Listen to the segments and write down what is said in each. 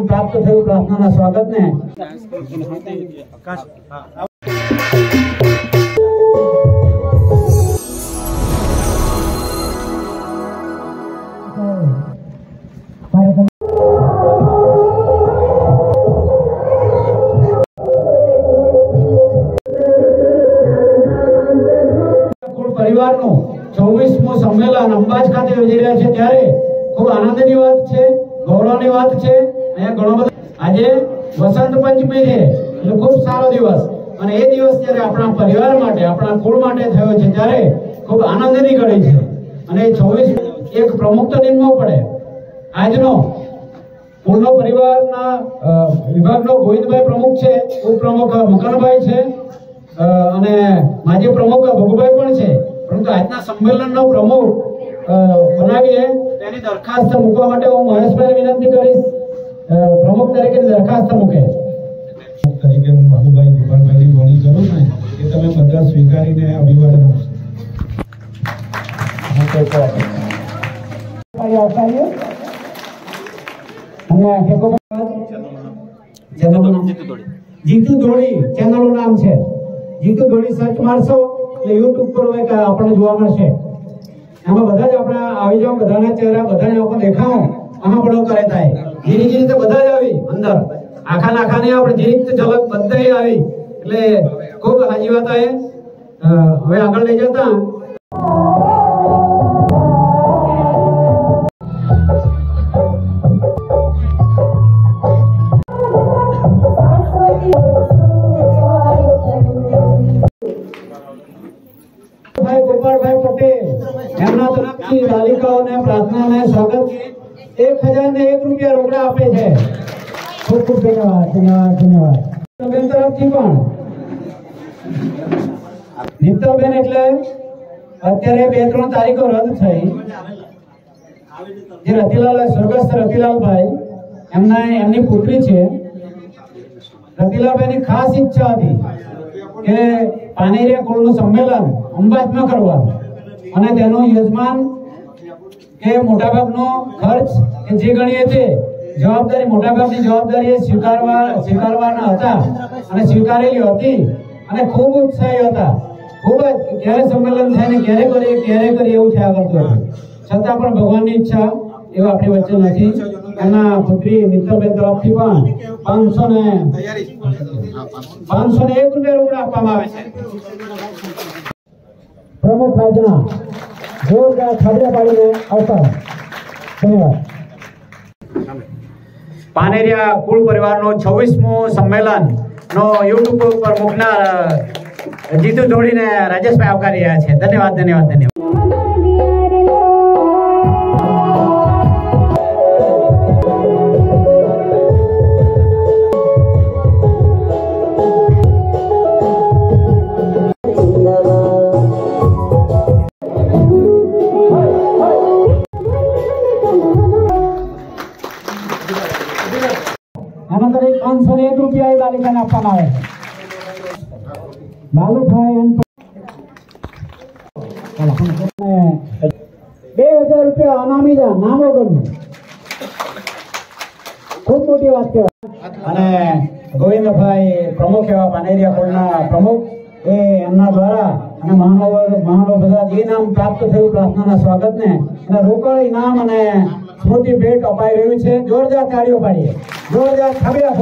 प्राप्त थયું પ્રાર્થનાના સ્વાગતને પરિવારનું 24મું સંમેલન અંબાજ ખાતે યોજી રહ્યા છે ત્યારે ખૂબ આનંદની વાત છે, ગૌરવની વાત છે। અહીંયા ઘણો બધો આજે વસંત પંચમી છે એટલે ખૂબ સારો દિવસ અને એ દિવસ જ્યારે આપણા પરિવાર માટે આપણા કુળ માટે થયો છે ત્યારે ખૂબ આનંદની ઘડી છે અને 24 એક પ્રમુખ તો નિમવો પડે। આજનો કુળનો પરિવારના વિભાગનો ગોવિંદભાઈ પ્રમુખ છે, ઉપપ્રમુખ મકરભાઈ છે અને માજી પ્રમુખ ભગુભાઈ પણ છે, પરંતુ આજના સંમેલનનો પ્રમુખ બનાવીએ તેની દરખાસ્ત મૂકવા માટે હું મહેશભાઈને વિનંતી કરીશ। પ્રમુખ તરીકે દરખાસ્ત મૂકે તરીકે હું બાબુભાઈ ગોપાલભાઈની વણી કરું છું કે તમે બધા સ્વીકારીને અભિવાદન આપશો। જીતુ ધોળી ચેનલનું નામ છે, જીતુ ધોળી સર્ચ મારશો એટલે યુટ્યુબ પર આપણને જોવા મળશે। એમાં બધા જ આપણા આવી જાવ, બધાના ચહેરા બધાને આપણે દેખાવો આમાં પડો કરે થાય જીરી જીરી તો બધા જ આવી અંદર આખા નાખાની આપણે જીરી ઝલક બધા આવી એટલે ખૂબ હાજી વાત આવે। હવે આગળ લઈ જતા गोपालभाई पटेल एमना तरफथी बालिकाओने प्रार्थनाने स्वागत 1001 रुपया रोकड़ा आपे छे। खूब खूब धन्यवाद धन्यवाद धन्यवाद। बेन तरफथी पण नित्याबेन એટલે અત્યારે 2-3 તારીખો રદ થઈ જે રતિલાલ સ્વર્ગસ્થ રતિલાલભાઈ એમની પુત્રી છે। રતિલાલભાઈની ખાસ ઈચ્છા હતી કે પાનેરિયા કુળનું સંમેલન અંબાજમાં કરવા અને તેનો યજમાન કે મોટાભાગનો ખર્ચ કે જે ગણીએ તે જવાબદારી મોટાભાગની જવાબદારી સ્વીકારવાના હતા અને સ્વીકારેલી હતી અને ખૂબ ઉત્સાહી હતા। ખૂબ જ ક્યારે સંમેલન થાય ને ક્યારે કરીએ એવું થયા કરતું હતું, છતાં પણ ભગવાનની ઈચ્છા એવું આપણી વચ્ચે નથી। એના પુત્રી મિત્તલબેન તરફથી પણ 501 રૂપિયા રોકડા આપવામાં આવે છે। प्रमुख राज्यना जोरदार थाबड़िया पाड़ीने आवकार। धन्यवाद। पानेरिया कुल परिवारनो 26मो सम्मेलन नो यूट्यूब पर मुकनार जीतू धोळीने राजेशभाई आवकारी रह्या छे। धन्यवाद धन्यवाद धन्यवाद। अनंतर 501 रुपया बालिकाने આપવામાં આવે છે। બાલુભાઈ 2000 રૂપિયા અનામી દાન નામ વગરનું ખૂબ મોટી વાત કહેવાય। અને ગોવિંદભાઈ પ્રમુખ એવા પાનેરિયા કુળના પ્રમુખ એ એમના દ્વારા અને મહાનુભાવો બધા જે નામ પ્રાપ્ત થયું પ્રાર્થનાના સ્વાગતને અને રોકડ ઇનામ અને સ્મૃતિ ભેટ અપાઈ રહ્યું છે। જોરદાર તાળીઓ પાડીએ, જોરદાર થાબડિયા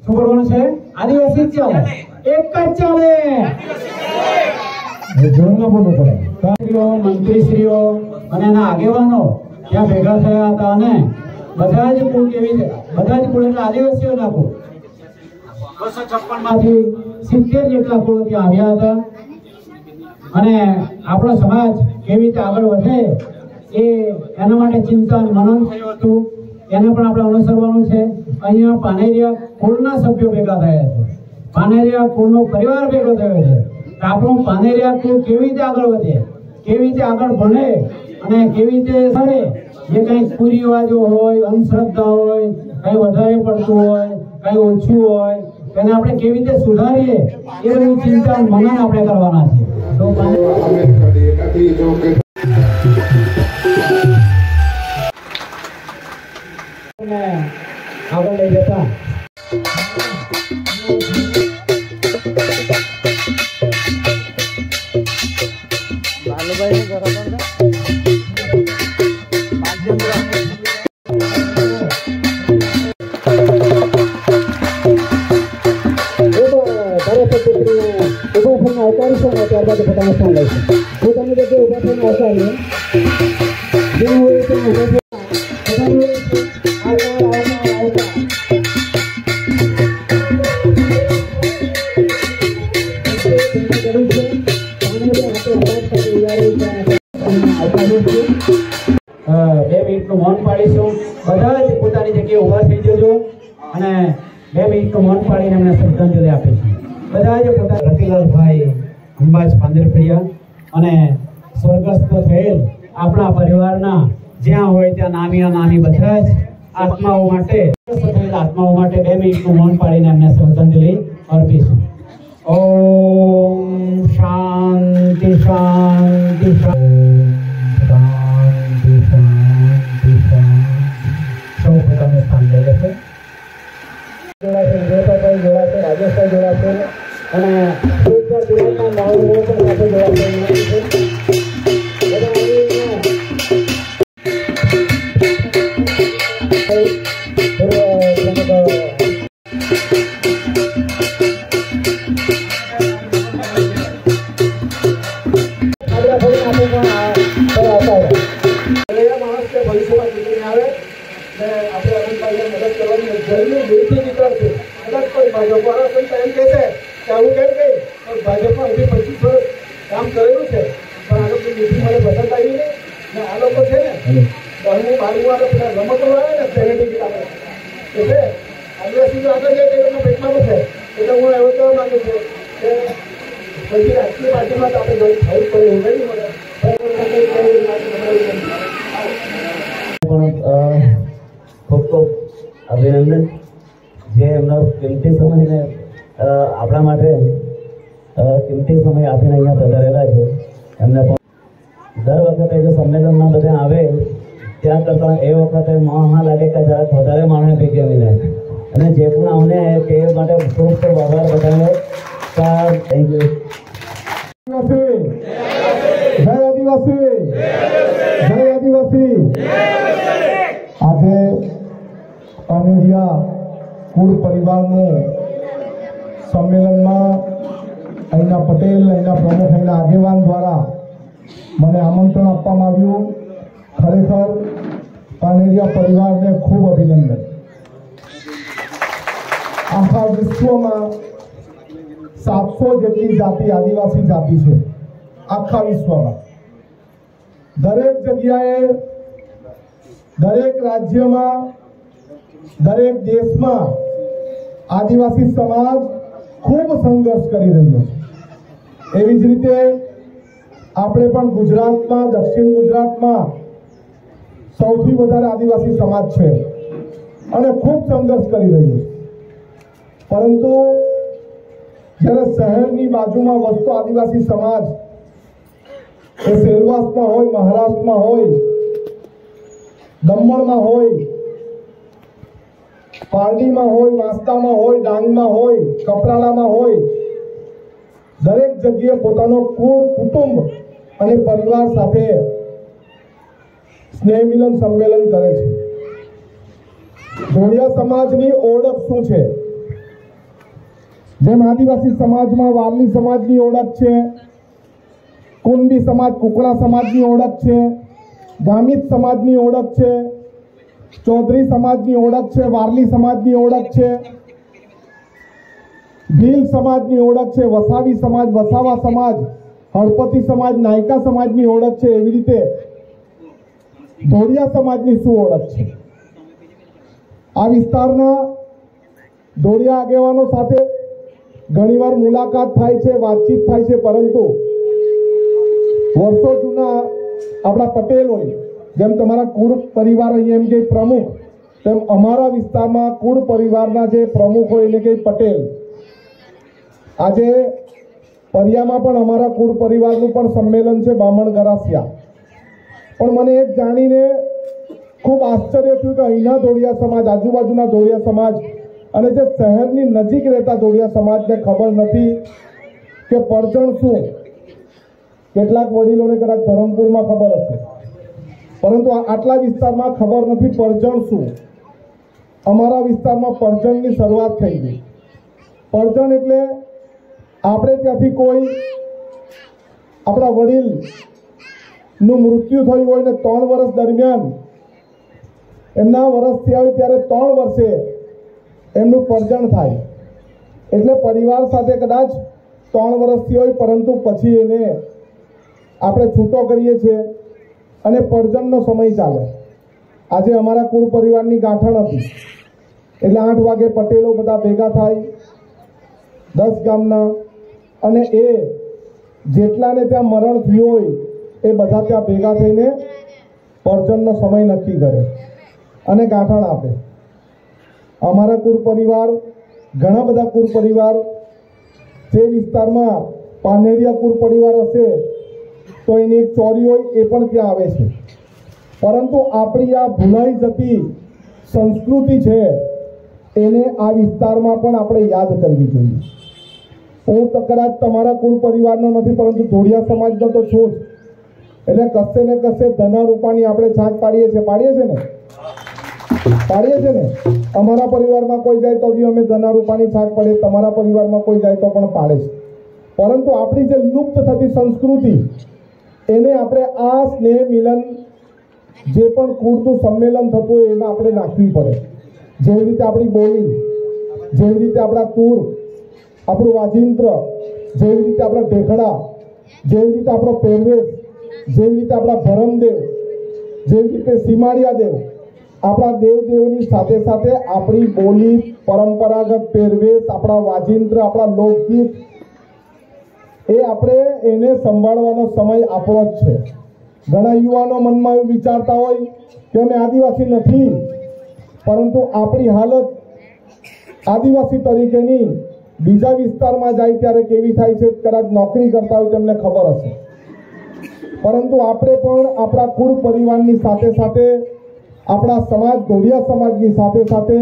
શું કરવાનું છે? આદિવાસી ચાલે, એક જ ચાલે, જોરમાં બોલવું પડે। મંત્રીશ્રીઓ અને એના આગેવાનો ત્યાં ભેગા થયા હતા અને બધા જ કુળ એટલે આદિવાસીઓના કુળ 256 માંથી 70 જેટલા કુળ ત્યાં આવ્યા હતા અને આપણો સમાજ કેવી રીતે આગળ વધે એના માટે ચિંતન મનન થયું હતું, એને પણ આપણે અનુસરવાનું છે। અહીંયા પાનેરિયા કુળના સભ્યો ભેગા થયા છે, પાનેરિયા કુળનો પરિવાર ભેગો થયો છે। આપણું પાનેરિયા કુળ કેવી રીતે આગળ વધે, કેવી રીતે આગળ ભણે અને કેવી રીતે કરે, જે કંઈ કુરિવાજો હોય, અંધશ્રદ્ધા હોય, કંઈ વધારે પડતું હોય, કંઈ ઓછું હોય, તેને આપણે કેવી રીતે સુધારીએ એ બધું ચિંતન મનન આપણે કરવાના છે। તો મૌન પાડીશું. બધા જ પોતાની જગ્યાએ ઉભા થઈ જજો અને 2 મિનિટનું મૌન પાડીને એમને શ્રદ્ધાંજલિ આપીશું. બધા જ પોતાના રતિલાલભાઈ અંબાજ પાંદરફળિયા અને સ્વર્ગસ્થ થયેલ આપણા પરિવારના જ્યાં હોય ત્યાં નામી અનામી બધા જ આત્માઓ માટે 2 મિનિટનું મૌન પાડીને એમને શ્રદ્ધાંજલિ અર્પીશું. ઓમ શાંતિ શાંતિ શાંતિ શાંતિ સૌ પોતાનું સ્થાન લઈ લેશે. જોડાશે રાજેશભાઈ જોડાશે અને કામ કરેલું છે પણ આ લોકો નીતિ મને પસંદ આવી નહીં ને આ લોકો છે ને 10મું 12મું વાળા પેલા રમતો આવે ને પેરેન્ટિંગ આવે એટલે આદિવાસી આગળ જાય તે લોકોના પેટમાં છે એટલે હું એવું કહેવા માંગુ છું કે પછી રાજકીય પાર્ટીમાં તો આપણે થવું પડે એવું નહીં મળે. ખૂબ ખૂબ અભિનંદન જે એમનો કિંમતી સમયને આપણા માટે કિંમતી સમય આપીને અહીંયા પધારેલા છે. એમને પણ દર વખતે જો સંમેલનમાં બધા આવે ત્યાં કરતાં એ વખતે મહા લાગે કે જરાક વધારે માણસ ભેગી મળે અને જે પણ અમને તે માટે ખૂબ ખૂબ આભાર બધાનો. Thank you. જય આદિવાસી, જય આદિવાસી. આજે પાનેરિયા કુળ પરિવારનું સંમેલનમાં અહીંના પટેલ, અહીંના પ્રમુખ, અહીંના આગેવાન દ્વારા મને આમંત્રણ આપવામાં આવ્યું. ખરેખર પાનેરિયા પરિવારને ખૂબ અભિનંદન. આખા વિશ્વમાં 700 જેટલી જાતિ આદિવાસી જાતિ છે. આખા વિશ્વમાં દરેક જગ્યાએ, દરેક રાજ્યમાં, દરેક દેશમાં આદિવાસી સમાજ ખૂબ સંઘર્ષ કરી રહ્યો છે. એવી જ રીતે આપણે પણ ગુજરાતમાં, દક્ષિણ ગુજરાતમાં સૌથી વધારે આદિવાસી સમાજ છે અને ખૂબ સંઘર્ષ કરી રહ્યો છે. પરંતુ જ્યારે શહેરની બાજુમાં વસતો આદિવાસી સમાજ એ સેલવાસમાં હોય, મહારાષ્ટ્રમાં હોય, દમણમાં હોય, પારડીમાં હોય, વાંસદામાં હોય, ડાંગમાં હોય, કપરાડામાં હોય, દરેક જગ્યાએ પોતાનો કુટુંબ અને પરિવાર સાથે સ્નેહ મિલન સંમેલન કરે છે. જોડિયા સમાજની ઓળખ શું છે? જેમ આદિવાસી સમાજમાં વારલી સમાજની ઓળખ છે, કુંડી સમાજ કુકડા સમાજની ઓળખ છે, ગામિત સમાજની ઓળખ છે, ચૌધરી સમાજની ઓળખ છે, વારલી સમાજની ઓળખ છે, ભીલ સમાજની ઓળખ છે, વસાવી સમાજ, વસાવા સમાજ, હળપતિ સમાજ, નાયકા સમાજની ઓળખ છે. એવી રીતે ધોળિયા સમાજની શું ઓળખ છે? આ વિસ્તારના ધોળિયા આગેવાનો સાથે ઘણીવાર મુલાકાત થાય છે, વાતચીત થાય છે, પરંતુ વર્ષો જૂના આપણા પટેલ હોય, જેમ તમારા કુળ પરિવાર અહીં એમ કે પ્રમુખ, તેમ અમારા વિસ્તારમાં કુળ પરિવારના જે પ્રમુખ હોય એટલે કે પટેલ. આજે પરિયામાં પણ અમારા કુળ પરિવારનું પણ સંમેલન છે, બામણ ગરાસિયા. પણ મને એક જાણીને ખૂબ આશ્ચર્ય થયું કે અહીંના ધોળિયા સમાજ, આજુબાજુના ધોળિયા સમાજ અને જે શહેરની નજીક રહેતા ધોળિયા સમાજને ખબર નથી કે પરજણ શું, કેટલાક વડીલોને કદાચ ધરમપુરમાં ખબર હશે, પરંતુ આટલા વિસ્તારમાં ખબર નથી પરજણ શું. અમારા વિસ્તારમાં પરજણની શરૂઆત થઈ ગઈ. પરજણ એટલે આપણે ત્યાંથી કોઈ આપણા વડીલનું મૃત્યુ થયું હોય ને 3 વર્ષ દરમિયાન એમના વર્ષ થયા હોય ત્યારે 3 વર્ષે એમનું પરજણ થાય. એટલે પરિવાર સાથે કદાચ 3 વર્ષથી હોય, પરંતુ પછી એને આપણે છૂટો કરીએ છીએ અને પરજણનો સમય ચાલે. આજે અમારા કુળ પરિવારની ગાંઠણ હતી, એટલે 8 વાગે પટેલો બધા ભેગા થાય 10 ગામના, અને એ જેટલાને ત્યાં મરણ થયું હોય એ બધા ત્યાં ભેગા થઈને પરજણનો સમય નક્કી કરે અને ગાંઠણ આપે. અમારા કુળ પરિવાર, ઘણા બધા કુળ પરિવાર, જે વિસ્તારમાં પાનેરિયા કુળ પરિવાર હશે તો એની એક ચોરી હોય એ પણ ત્યાં આવે છે. પરંતુ આપણી આ ભૂલાઈ જતી સંસ્કૃતિ છે એને આ વિસ્તારમાં પણ આપણે યાદ કરવી જોઈએ. હું તો કદાચ તમારા કુળ પરિવારનો નથી, પરંતુ ધોળિયા સમાજનો તો છું જ. એટલે કશે ને કશે ધના રૂપાની આપણે છાંટ પાડીએ છીએ ને. અમારા પરિવારમાં કોઈ જાય તો બી અમે ધના રૂપાની છાંટ પાડીએ, તમારા પરિવારમાં કોઈ જાય તો પણ પાડે છે. પરંતુ આપણી જે લુપ્ત થતી સંસ્કૃતિ એને આપણે આ સ્નેહ મિલન જે પણ કુળનું સંમેલન થતું હોય એમાં આપણે નાખવી પડે. જેવી રીતે આપણી બોલી, જેવી રીતે આપણા તૂર, આપણું વાજિંત્ર, જેવી રીતે આપણા ઢેખડા, જેવી રીતે આપણો પહેરવેશ, જેવી રીતે આપણા ધરમદેવ, જેવી રીતે સીમાડિયા દેવ, આપણા દેવદેવની સાથે સાથે આપણી બોલી, પરંપરાગત પહેરવેશ, આપણા વાજિંત્ર, આપણા લોકગીત, એ આપણે એને સંભાળવાનો સમય આપણો જ છે. ઘણા યુવાનો મનમાં એવું વિચારતા હોય કે અમે આદિવાસી નથી, પરંતુ આપણી હાલત આદિવાસી તરીકેની બીજા વિસ્તારમાં જાય ત્યારે કેવી થાય છે, કદાચ નોકરી કરતા હોય તેમને ખબર હશે. પરંતુ આપણે પણ આપણા કુળ પરિવારની સાથે સાથે, આપણા સમાજ ધોળિયા સમાજની સાથે સાથે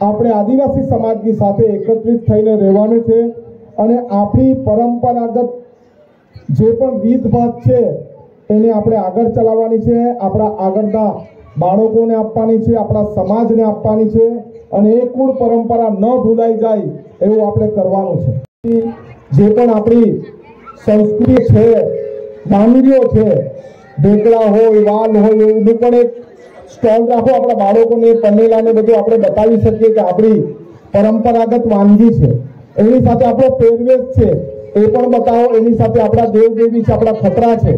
આપણે આદિવાસી સમાજની સાથે એકત્રિત થઈને રહેવાનું છે. અને આપણી પરંપરાગત જે પણ રીતભાત છે એને આપણે આગળ ચલાવવાની છે, આપણા આગળના બાળકોને આપવાની છે, આપણા સમાજને આપવાની છે, અને એ કુળ પરંપરા ન ભૂલાઈ જાય એવું આપણે કરવાનું છે. જે પણ આપણી સંસ્કૃતિ છે, વાનગીઓ છે, ઢેકળા હોય, વાલ હોય, એનું પણ એક સ્ટોલ રાખો, આપણા બાળકોને પનેલાને બધું આપણે બતાવી શકીએ કે આપણી પરંપરાગત વાનગી છે. એની સાથે આપણો પહેરવેશ છે એ પણ બતાવો, એની સાથે આપણા દેવદેવી છે, આપણા ખતરા છે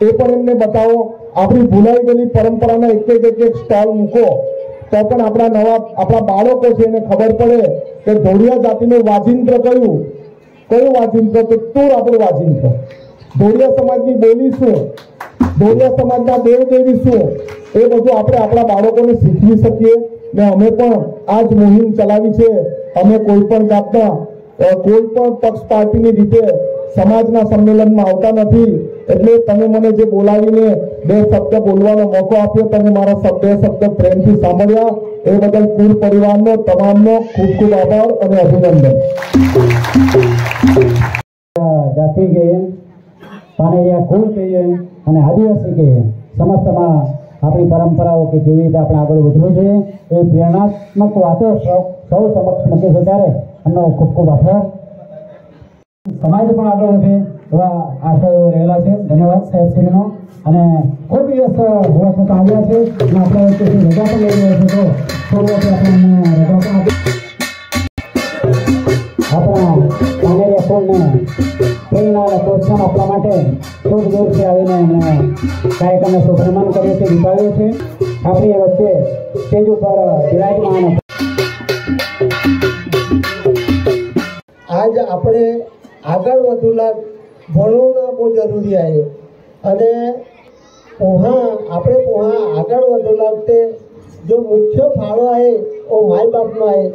એ પણ એમને બતાવો. આપણી ભૂલાઈ ગયેલી પરંપરાના એક સ્ટોલ મૂકો તો પણ આપણા બાળકો છે એને ખબર પડે કે ધોળિયા જાતિનું વાજિંત્ર કયું વાજિંત્ર, તો તૂર આપણું વાજિંત્ર. ધોળિયા સમાજની બોલી શું, ધોળિયા સમાજના દેવદેવી શું, એ બધું આપણે આપણા બાળકોને શીખવી શકીએ. ને અમે પણ આ જ મુહિમ ચલાવી છે. અમે કોઈ પણ જાતના કોઈ પણ પક્ષ પાર્ટીની રીતે સમાજના સંમેલનમાં આવતા નથી. એટલે તમે મને જે બોલાવીને 2 શબ્દ બોલવાનો મોકો આપ્યો, તમે મારા 2 શબ્દ પ્રેમથી સાંભળ્યા, એ બદલ કુળ પરિવારનો તમામનો ખૂબ ખૂબ આભાર અને અભિનંદન. જાતિ કહીએ, પાનેરિયા કુળ કહીએ અને આદિવાસી કહીએ, સમસ્તમાં આપણી પરંપરાઓ કે કેવી રીતે આપણે આગળ વધવું જોઈએ એ પ્રેરણાત્મક વાતો સૌ સમક્ષ મૂકે છે, ત્યારે એમનો ખૂબ ખૂબ આભાર. સમાજ પણ આગળ વધે એવા આશયો રહેલા છે. ધન્યવાદ સાહેબશ્રીનો. અને ખૂબ દિવસ હોવા છતાં આવ્યા છે અને આપણે રજા પણ લઈ રહ્યા છે, તો થોડું આપણે રજા પણ આપણા પાનેરિયા કુળને પ્રેરણા અને પ્રોત્સાહન આપવા માટે ખૂબ દૂરથી આવીને એમણે કાર્યક્રમનો શુભરમણ કર્યો છે, નિભાવ્યો છે. આપણી વચ્ચે સ્ટેજ ઉપર બિરાજમાન. આજ આપણે આગળ વધુલા ભણવું બહુ જરૂરી आहे અને આપણે આગળ વધુ लागते जो मुख्य फाळो आहे वो माय बापનો आहे.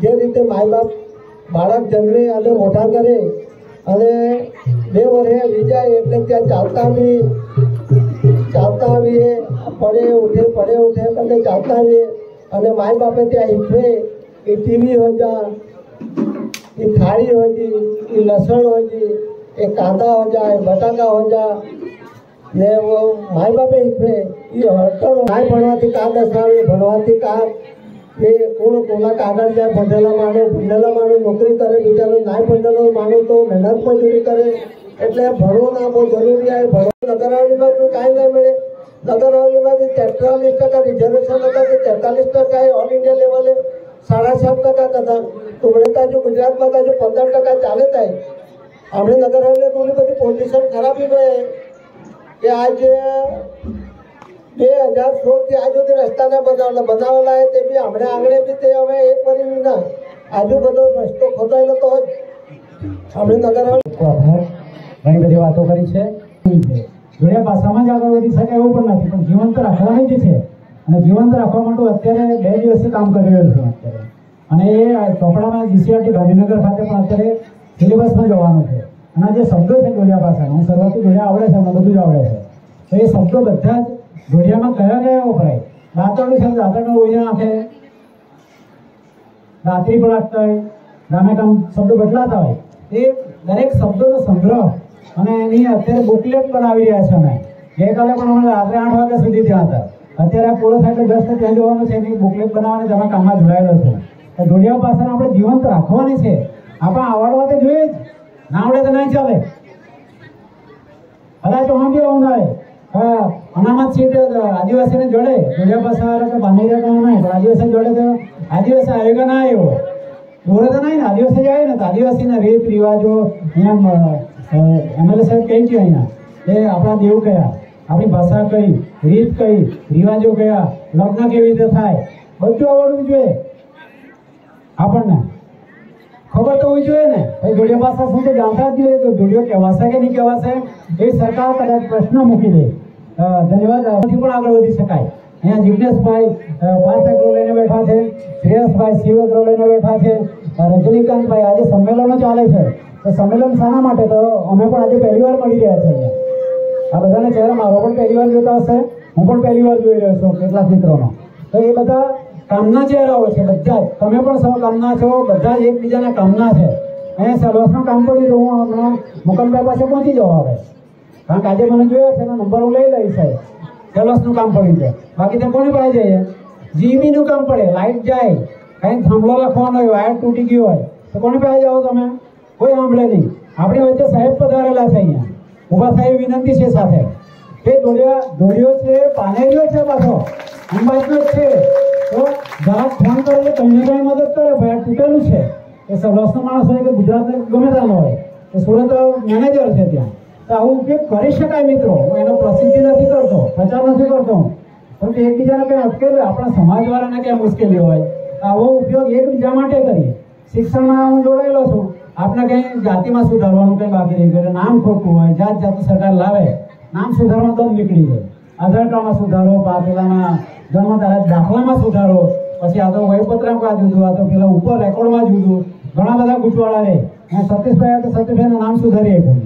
જે રીતે માય બાપ બાળક જન્મે અને મોટા કરે અને 2 વર્ષે આવી જાય એટલે ત્યાં ચાલતા આવીએ, પડે ઉઠે અને ચાલતા આવીએ. અને માય બાપે ત્યાં શીખવે એ ટીવી હોય જા, એ થાળી હોય, એ લસણ હોય, એ કાંદા हो जाए बटाका हो जाए ने वो माई बापे हितवे ये हड़कड़ नाय भणवाथी का दसावे भणवाथी का ये कोणा कागळ जाए भणेला माणो नौकरी करे बिचारो नाय भणेलो माणो तो मेहनत मजूरी करे એટલે ભણવું ના બહુ જરૂરી आहे ભણવું નગરવાળીમાં કાંઈ ના મળે નગરવાળીમાંથી 43% રિઝર્વેશન હતા તે 43% ઓલ ઇન્ડિયા લેવલે 7.5% હતા તો વળતા જો ગુજરાતમાં જો 15% ચાલે થાય આપણે નગરવાળીને થોડી બધી પોઝિશન ખરાબી હોય કે આજ 2016 થી આજ સુધી રસ્તાને બનાવેલા है તે બી હમણાં આંગણે બી તે હવે એક વરી ના આજુ બધો રસ્તો ખોદાયેલો તો જ આપણે નગરવાળી ઘણી બધી વાતો કરી છે જોડે ભાષામાં જ આગળ વધી શકે એવું પણ નથી પણ જીવંત રાખવાની જ છે અને જીવંત રાખવા માટે અત્યારે 2 દિવસથી કામ કરી રહ્યો છું અત્યારે અને એ ચોપડામાં જીસીઆરટી ગાંધીનગર ખાતે પણ અત્યારે સિલેબસમાં જવાનું છે અને જે શબ્દો છે જોડિયા ભાષાના હું શરૂઆતથી જોડિયા આવડે છે અમને બધું જ આવડે છે તો એ શબ્દો બધા જ જોડિયામાં કયા વપરાય દાંતરડું છે દાંતરડું ઓઈના નાખે દાંતરી પણ આપતા હોય ગામે કામ શબ્દો બદલાતા હોય એ દરેક શબ્દોનો સંગ્રહ અને એની અત્યારે બુકલેટ બનાવી રહ્યા છે અમે ગઈકાલે પણ અમે રાત્રે 8 વાગ્યા સુધી ત્યાં હતા અત્યારે આ પૂરો થાય તો 10 ત્યાં જવાનું છે એની બુકલેટ બનાવવાની તમે કામમાં જોડાયેલો છો તો જોડિયા ભાષાને આપણે જીવંત રાખવાની છે આપણે આવડવા તો જોઈએ જ ના આવડે તો નહીં ચાલે અલા તો હું બી આવું ના હા અનામત સીટ આદિવાસીને જોડે જોડિયા ભાષા કે બાંધીરા કામ નહીં પણ આદિવાસી જોડે તો આદિવાસી આયોગ ના આવ્યો જોડે તો નહીં ને આદિવાસી જાય ને તો આદિવાસીના રીત રિવાજો અહીંયા એમએલએ સાહેબ કઈ છે અહીંયા એ આપણા દેવ કયા આપણી ભાષા કઈ રીત કઈ રિવાજો કયા લગ્ન કેવી રીતે થાય બધું આવડવું જોઈએ આપણને ખબર તો હોવી જોઈએ ને ભાઈ જોડિયા ભાષા શું છે જાણતા જ જોઈએ તો જોડિયો કહેવાશે કે નહીં કહેવાશે એ સરકાર કદાચ પ્રશ્ન મૂકી દે ધન્યવાદ આથી પણ આગળ વધી શકાય અહીંયા જિજ્ઞેશભાઈ પાર્થેગ્રો લઈને બેઠા છે શ્રેયસભાઈ શિવેગ્રો લઈને બેઠા છે રજનીકાંતભાઈ આજે સંમેલનો ચાલે છે તો સંમેલન શાના માટે તો અમે પણ આજે પહેલી વાર મળી રહ્યા છીએ અહીંયા આ બધાને ચહેરા મારો પણ પહેલી વાર જોતા હશે હું પણ પહેલી વાર જોઈ રહ્યો છું કેટલાક મિત્રોનો તો એ બધા કામના ચહેરાઓ છે બધા જ તમે પણ સૌ કામના છો બધા જ એકબીજાના કામના છે અહીંયા સર્વસનું કામ પડી તો હું હમણાં મુકમભાઈ પાસે પહોંચી જવા આવે કારણ કે આજે મને જોયા છે એનો નંબર હું લઈ લઈશ સાહેબ સર્વસનું કામ પડ્યું છે બાકી તે કોની પાસે જઈએ જીબીનું કામ પડે લાઇટ જાય કંઈ થાંભલો લખવાનો હોય વાયર તૂટી ગયો હોય તો કોની પાસે જાઓ તમે કોઈ સાંભળે નહીં આપણી વચ્ચે સાહેબ પધારેલા છે અહીંયા ઉભા થાય વિનંતી છે સાથે તે દોડ્યો છે પાનેરીઓ છે પાછો અંબાજનો જ છે તો જરા ફોન કરે તો કંઈ ને કંઈ મદદ કરે ભાઈ તૂટેલું છે એ સૌરાષ્ટ્રનો માણસ હોય કે ગુજરાતનો ગમે ત્યાંનો હોય એ સુરત મેનેજર છે ત્યાં તો આવો ઉપયોગ કરી શકાય મિત્રો હું એનો પ્રસિદ્ધિ નથી કરતો પ્રચાર નથી કરતો પરંતુ એકબીજાને કંઈ અટકેલું આપણા સમાજવાળાને ક્યાં મુશ્કેલી હોય આવો ઉપયોગ એકબીજા માટે કરીએ શિક્ષણમાં હું જોડાયેલો છું આપણે કંઈ જાતિમાં સુધારવાનું કંઈ બાકી નહીં કરે નામ ખોટું હોય જાત જાતનું સરકાર લાવે નામ સુધારવા તો નીકળી જાય આધાર કાર્ડમાં સુધારો પેલાના જન્મ તારીખ દાખલામાં સુધારો પછી આ તો વયપત્રકમાં જુદું આ તો પેલા ઉપર રેકોર્ડમાં જુદું ઘણા બધા ગૂંચવાડા રહે સતીશભાઈ તો સતીશભાઈનું નામ સુધારી આપ્યું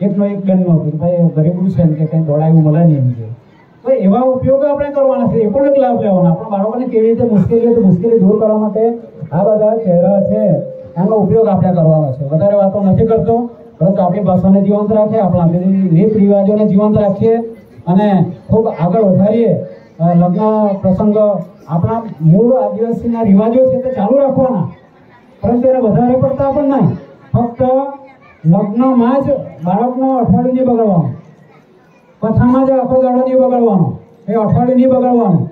એકનો એક બેનનું હતું ભાઈ ગરીબનું છે કે કંઈ દોડાયું મળે નહીં એમ તો એવા ઉપયોગો આપણે કરવાના છે એ પણ એક લાભ લેવાના આપણા બાળકોને કેવી રીતે મુશ્કેલી દૂર કરવા માટે આ બધા ચહેરા છે એનો ઉપયોગ આપણે કરવાનો છે વધારે વાતો નથી કરતો પરંતુ આપણી ભાષાને જીવંત રાખીએ આપણા રીત રિવાજોને જીવંત રાખીએ અને ખૂબ આગળ વધારીએ લગ્ન પ્રસંગ આપણા મૂળ આદિવાસીના રિવાજો છે તે ચાલુ રાખવાના પરંતુ એને વધારે પડતા પણ નહીં ફક્ત લગ્નમાં જ બાળકનો અઠવાડિયું નહીં બગાડવાનું કથામાં જ આખો દાડો નહીં બગાડવાનો એ અઠવાડિયું નહીં બગાડવાનું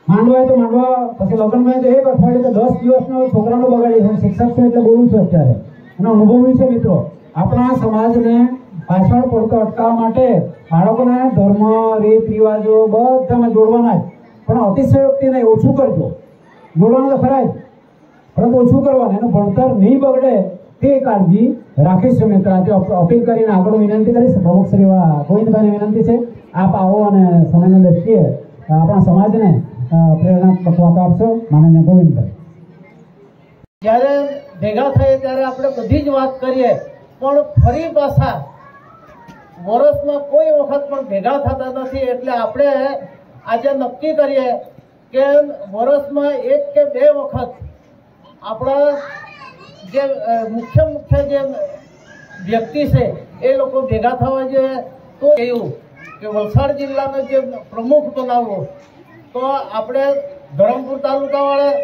માંડવા તો માંડવા પછી લગ્નમાં તો એક અઠવાડિયું તો 10 દિવસનો છોકરાનો બગાડી છે શિક્ષક છે એટલે બોલું છું અત્યારે એનો અનુભવી છે મિત્રો આપણા સમાજને પાછળ પડતો અટકાવવા માટે બાળકોને ધર્મ રીત રિવાજો બધામાં જોડવાના જ પણ અતિશયોક્તિ નહીં ઓછું કરજો જોડવાનું તો ખરા જ પરંતુ ઓછું કરવાનું એનું ભણતર નહીં બગડે તે કાળજી રાખીશું મિત્ર આજે અપીલ કરીને આગળ વિનંતી કરીશ પ્રમુખ શ્રી ગોવિંદભાઈને વિનંતી છે આપ આવો અને સમયની દ્રષ્ટિએ આપણા સમાજને પ્રેરણાત્મક વાતો આપશો માનનીય ગોવિંદભાઈ જ્યારે ભેગા થઈએ ત્યારે આપણે બધી જ વાત કરીએ પણ ફરી પાછા વર્ષમાં કોઈ વખત પણ ભેગા થતા નથી એટલે આપણે આજે નક્કી કરીએ કે વર્ષમાં 1 કે 2 વખત આપણા જે મુખ્ય જે વ્યક્તિ છે એ લોકો ભેગા થવા જોઈએ. તો એવું કે વલસાડ જિલ્લાનો જે પ્રમુખ બનાવવો તો આપણે ધરમપુર તાલુકાવાળા,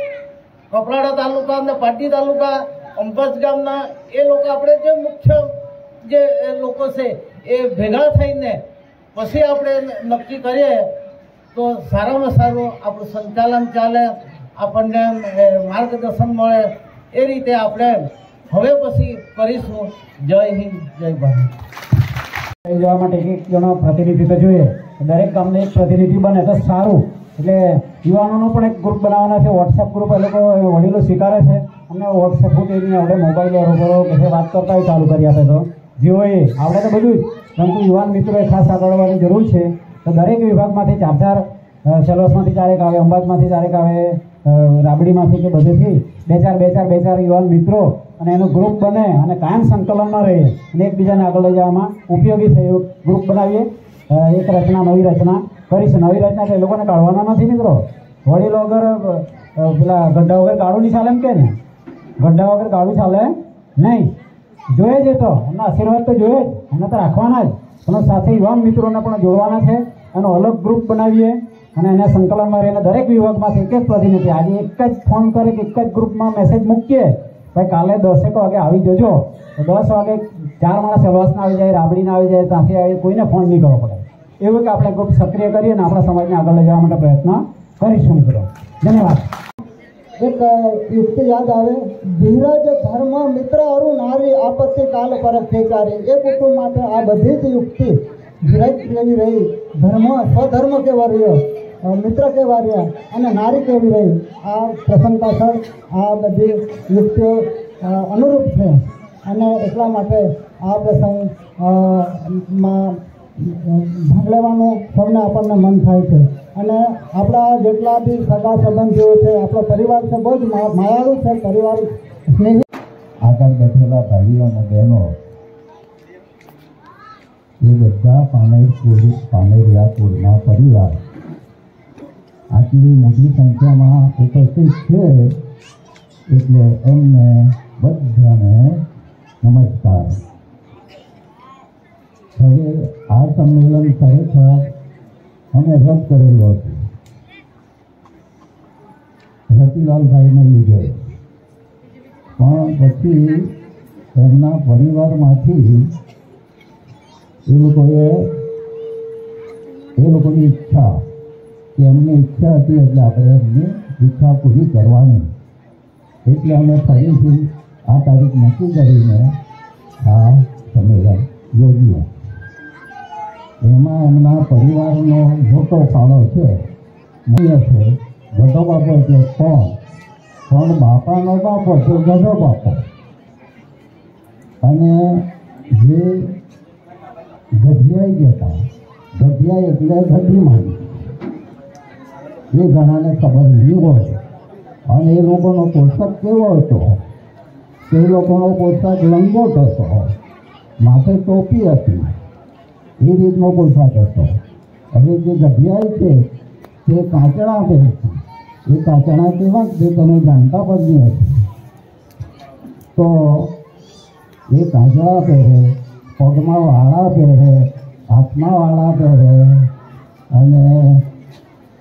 કપરાડા તાલુકા અને પાટી તાલુકા, અંબસ ગામના એ લોકો આપણે જે મુખ્ય જે લોકો છે એ ભેગા થઈને પછી આપણે નક્કી કરીએ તો સારામાં સારું આપણું સંચાલન ચાલે, આપણને માર્ગદર્શન મળે. એ રીતે આપણે હવે પછી કરીશું. જય હિન્દ, જય ભારત. જવા માટે એક જણો પ્રતિનિધિ તો જોઈએ. દરેક ગામને એક પ્રતિનિધિ બને તો સારું. એટલે યુવાનોનું પણ એક ગ્રુપ બનાવવાના છે. વોટ્સએપ ગ્રુપ એ લોકો વડીલો સ્વીકારે છે. અમને વોટ્સએપ એની આપણે મોબાઈલ કરો કે વાત કરતા હોય ચાલુ કરી આપે તો જેવો એ આપણે તો બધું જ, પરંતુ યુવાન મિત્રોએ ખાસ આગળ વધવાની જરૂર છે. તો દરેક વિભાગમાંથી 4-4, સેલોસમાંથી 4 આવે, અંબાજમાંથી 4 આવે, રાબડીમાંથી કે બધેથી 2-4 યુવાન મિત્રો અને એનું ગ્રુપ બને અને કાયમ સંકલનમાં રહે અને એકબીજાને આગળ લઈ જવામાં ઉપયોગી થાય એવું ગ્રુપ બનાવીએ. એક રચના, નવી રચના કરીશું. નવી રચના એ લોકોને કાઢવાના નથી મિત્રો. વડીલો વગર પેલા ગड्ढा વગર કાઢું નહીં ચાલે એમ કે ને, ગड्ढा વગર કાઢું ચાલે નહીં. જોઈએ છે તો એમના આશીર્વાદ તો જોઈએ જ, અમને તો રાખવાના જ, પણ સાથે યુવાન મિત્રોને પણ જોડવાના છે. એનો અલગ ગ્રુપ બનાવીએ અને એને સંકલનમાં રહીને દરેક વિભાગમાંથી એક જ પ્રતિનિધિ આજે એક જ ફોન કરે કે એક જ ગ્રુપમાં મેસેજ મૂકીએ ભાઈ કાલે 10 વાગે આવી જજો. તો 10 વાગે 4 માણસ સેલવાસના આવી જાય, રાબડીના આવી જાય, ત્યાંથી આવી, કોઈને ફોન નહીં કરવો પડે. એવું કે આપણે ગ્રુપ સક્રિય કરીએ અને આપણા સમાજને આગળ લઈ જવા માટે પ્રયત્ન કરીશું મિત્રો. ધન્યવાદ. એક યુક્તિ યાદ આવે, ધીરજ, ધર્મ, મિત્ર અરુ નારી, આપત્તિ કાલ પરખ ખેચારી. એ કુટુંબ માટે આ બધી જ યુક્તિ ધીરજ કેવી રહી, ધર્મ સ્વધર્મ કેવા રહ્યો, મિત્ર કેવા રહ્યા અને નારી કેવી રહી, આ પ્રસંગ પાછળ આ બધી યુક્તિઓ અનુરૂપ છે. અને એટલા માટે આ પ્રસંગમાં ભાગ લેવાનું સૌને આપણને મન થાય છે. અને આપણા જેટલા બી સગા સંબંધીઓ છે, આપણો પરિવાર છે, બહુ જ માયાળુ છે, પરિવાર સ્નેહી. આગળ બેઠેલા ભાઈઓ અને બહેનો એ બધા પાનેરિયા કુળના પરિવાર આટલી મોટી સંખ્યામાં ઉપસ્થિત છે એટલે એમને બધાને નમસ્કાર. હવે આ સંમેલન ખરેખર અમે રદ કરેલું હતું રતિલાલભાઈને લીધે, પણ પછી એમના પરિવારમાંથી એ લોકોની ઈચ્છા કે એમની ઈચ્છા હતી એટલે આપણે એમની ઈચ્છા પૂરી કરવાની, એટલે અમે ફરીથી આ તારીખ નક્કી કરીને આ સંમેલન યોજ્યું. એમાં એમના પરિવારનો મોટો ફાળો છે. મૂલ્ય છે ગધો બાપો એટલે પણ બાપાનો બાપો છે ગધો બાપો. અને જે ગઢિયાઈ જતા, ગઢિયાઈ એટલે ગઢીમાં, એ ઘણાને ખબર નહીં હોય. અને એ લોકોનો પોશાક કેવો હતો? તે લોકોનો પોશાક લંગોટ હતો, માથે ટોપી હતી, એ રીતનો પોશાક હતો. હવે જે ગઢિયાઈ છે તે કાંચણા પહેરતી. એ કાંચણા કેવા જે તમે જાણતા પણ નહીં હતી. તો એ કાંચણા પહેરે, પગમાં વાળા પહેરે, હાથમાં વાળા પહેરે અને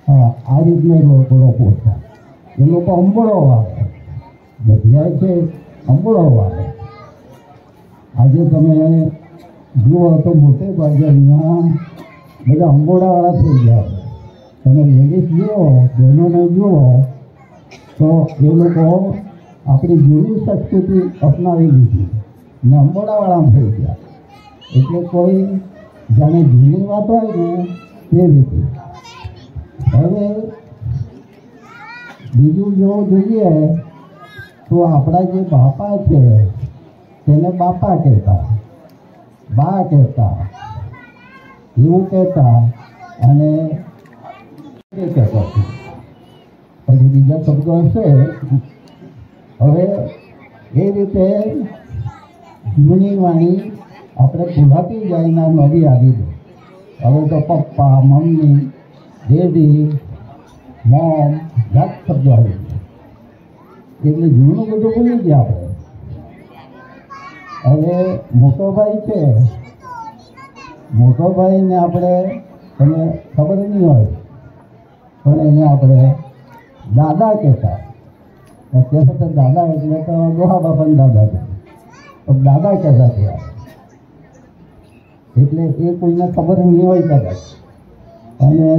આ રીતનો લોકોનો પોશાક. એ લોકો અંબળો વાળે, ગઢિયાઈ છે અંબળો વાળે. આજે તમે જુઓ તો મોટે ભાગે અહીંયા બધા અંબોડાવાળા થઈ ગયા. તમે લેડીઝ જુઓ, બહેનોને જુઓ તો એ લોકો આપણી જૂની સંસ્કૃતિ અપનાવી લીધી ને અંબોડાવાળા થઈ ગયા. એટલે કોઈ જાણે જૂની વાત હોય ને તે રીતે. હવે બીજું જો જોઈએ તો આપણા જે બાપા છે તેને બાપા કહેતા, બા કહેતા, એવું કહેતા અને કહેતા. પછી બીજા શબ્દો હશે. હવે એ રીતે જૂની વાણી આપણે ભૂલાતી જાય ને નવી આવી ગઈ. હવે તો પપ્પા, મમ્મી, ડેડી, મોમ જાત શબ્દો આવી ગયા. એટલે જૂનું બધું ભૂલી ગયા આપણે. હવે મોટો ભાઈ છે, મોટો ભાઈને આપણે તમે ખબર નહીં હોય પણ એને આપણે દાદા કહેતા. કહેતા તો દાદા એટલે તો ડોહા બાપાના દાદા છે, તો દાદા કહેતા ત્યાં એટલે એ કોઈને ખબર નહીં હોય કદાચ. અને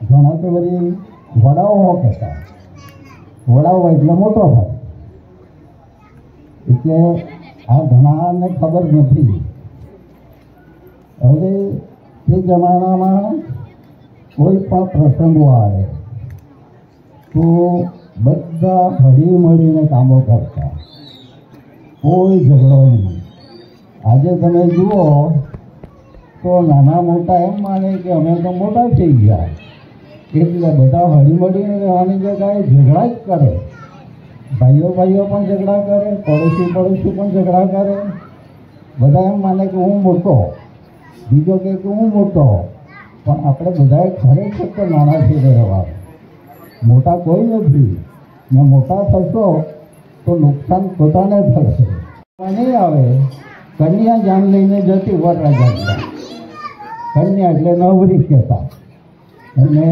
ઘણા તો બધી વડાઓ કહેતા, વડાઓ એટલે મોટો ભાઈ. એટલે આ ઘણાને ખબર નથી. હવે તે જમાનામાં કોઈ પણ પ્રસંગો આવે તો બધા હળી મળીને કામો કરતા, કોઈ ઝઘડો નહીં. આજે તમે જુઓ તો નાના મોટા એમ માને કે અમે તો મોટા થઈ ગયા એટલે બધા હળી મળીને રહેવાની જગ્યાએ ઝઘડા જ કરે. ભાઈઓ પણ ઝઘડા કરે, પડોશી પણ ઝઘડા કરે. બધા એમ માને કે હું મોટો, બીજો કે હું મોટો. પણ આપણે બધાએ ખરેખર તો નાનાથી રહેવાનું. મોટા કોઈ નથી ને મોટા થશો તો નુકસાન પોતાને થશે. નહીં આવે કન્યા જાન લઈને જતી વરરાજા. કન્યા એટલે નવરી કહેતા. અને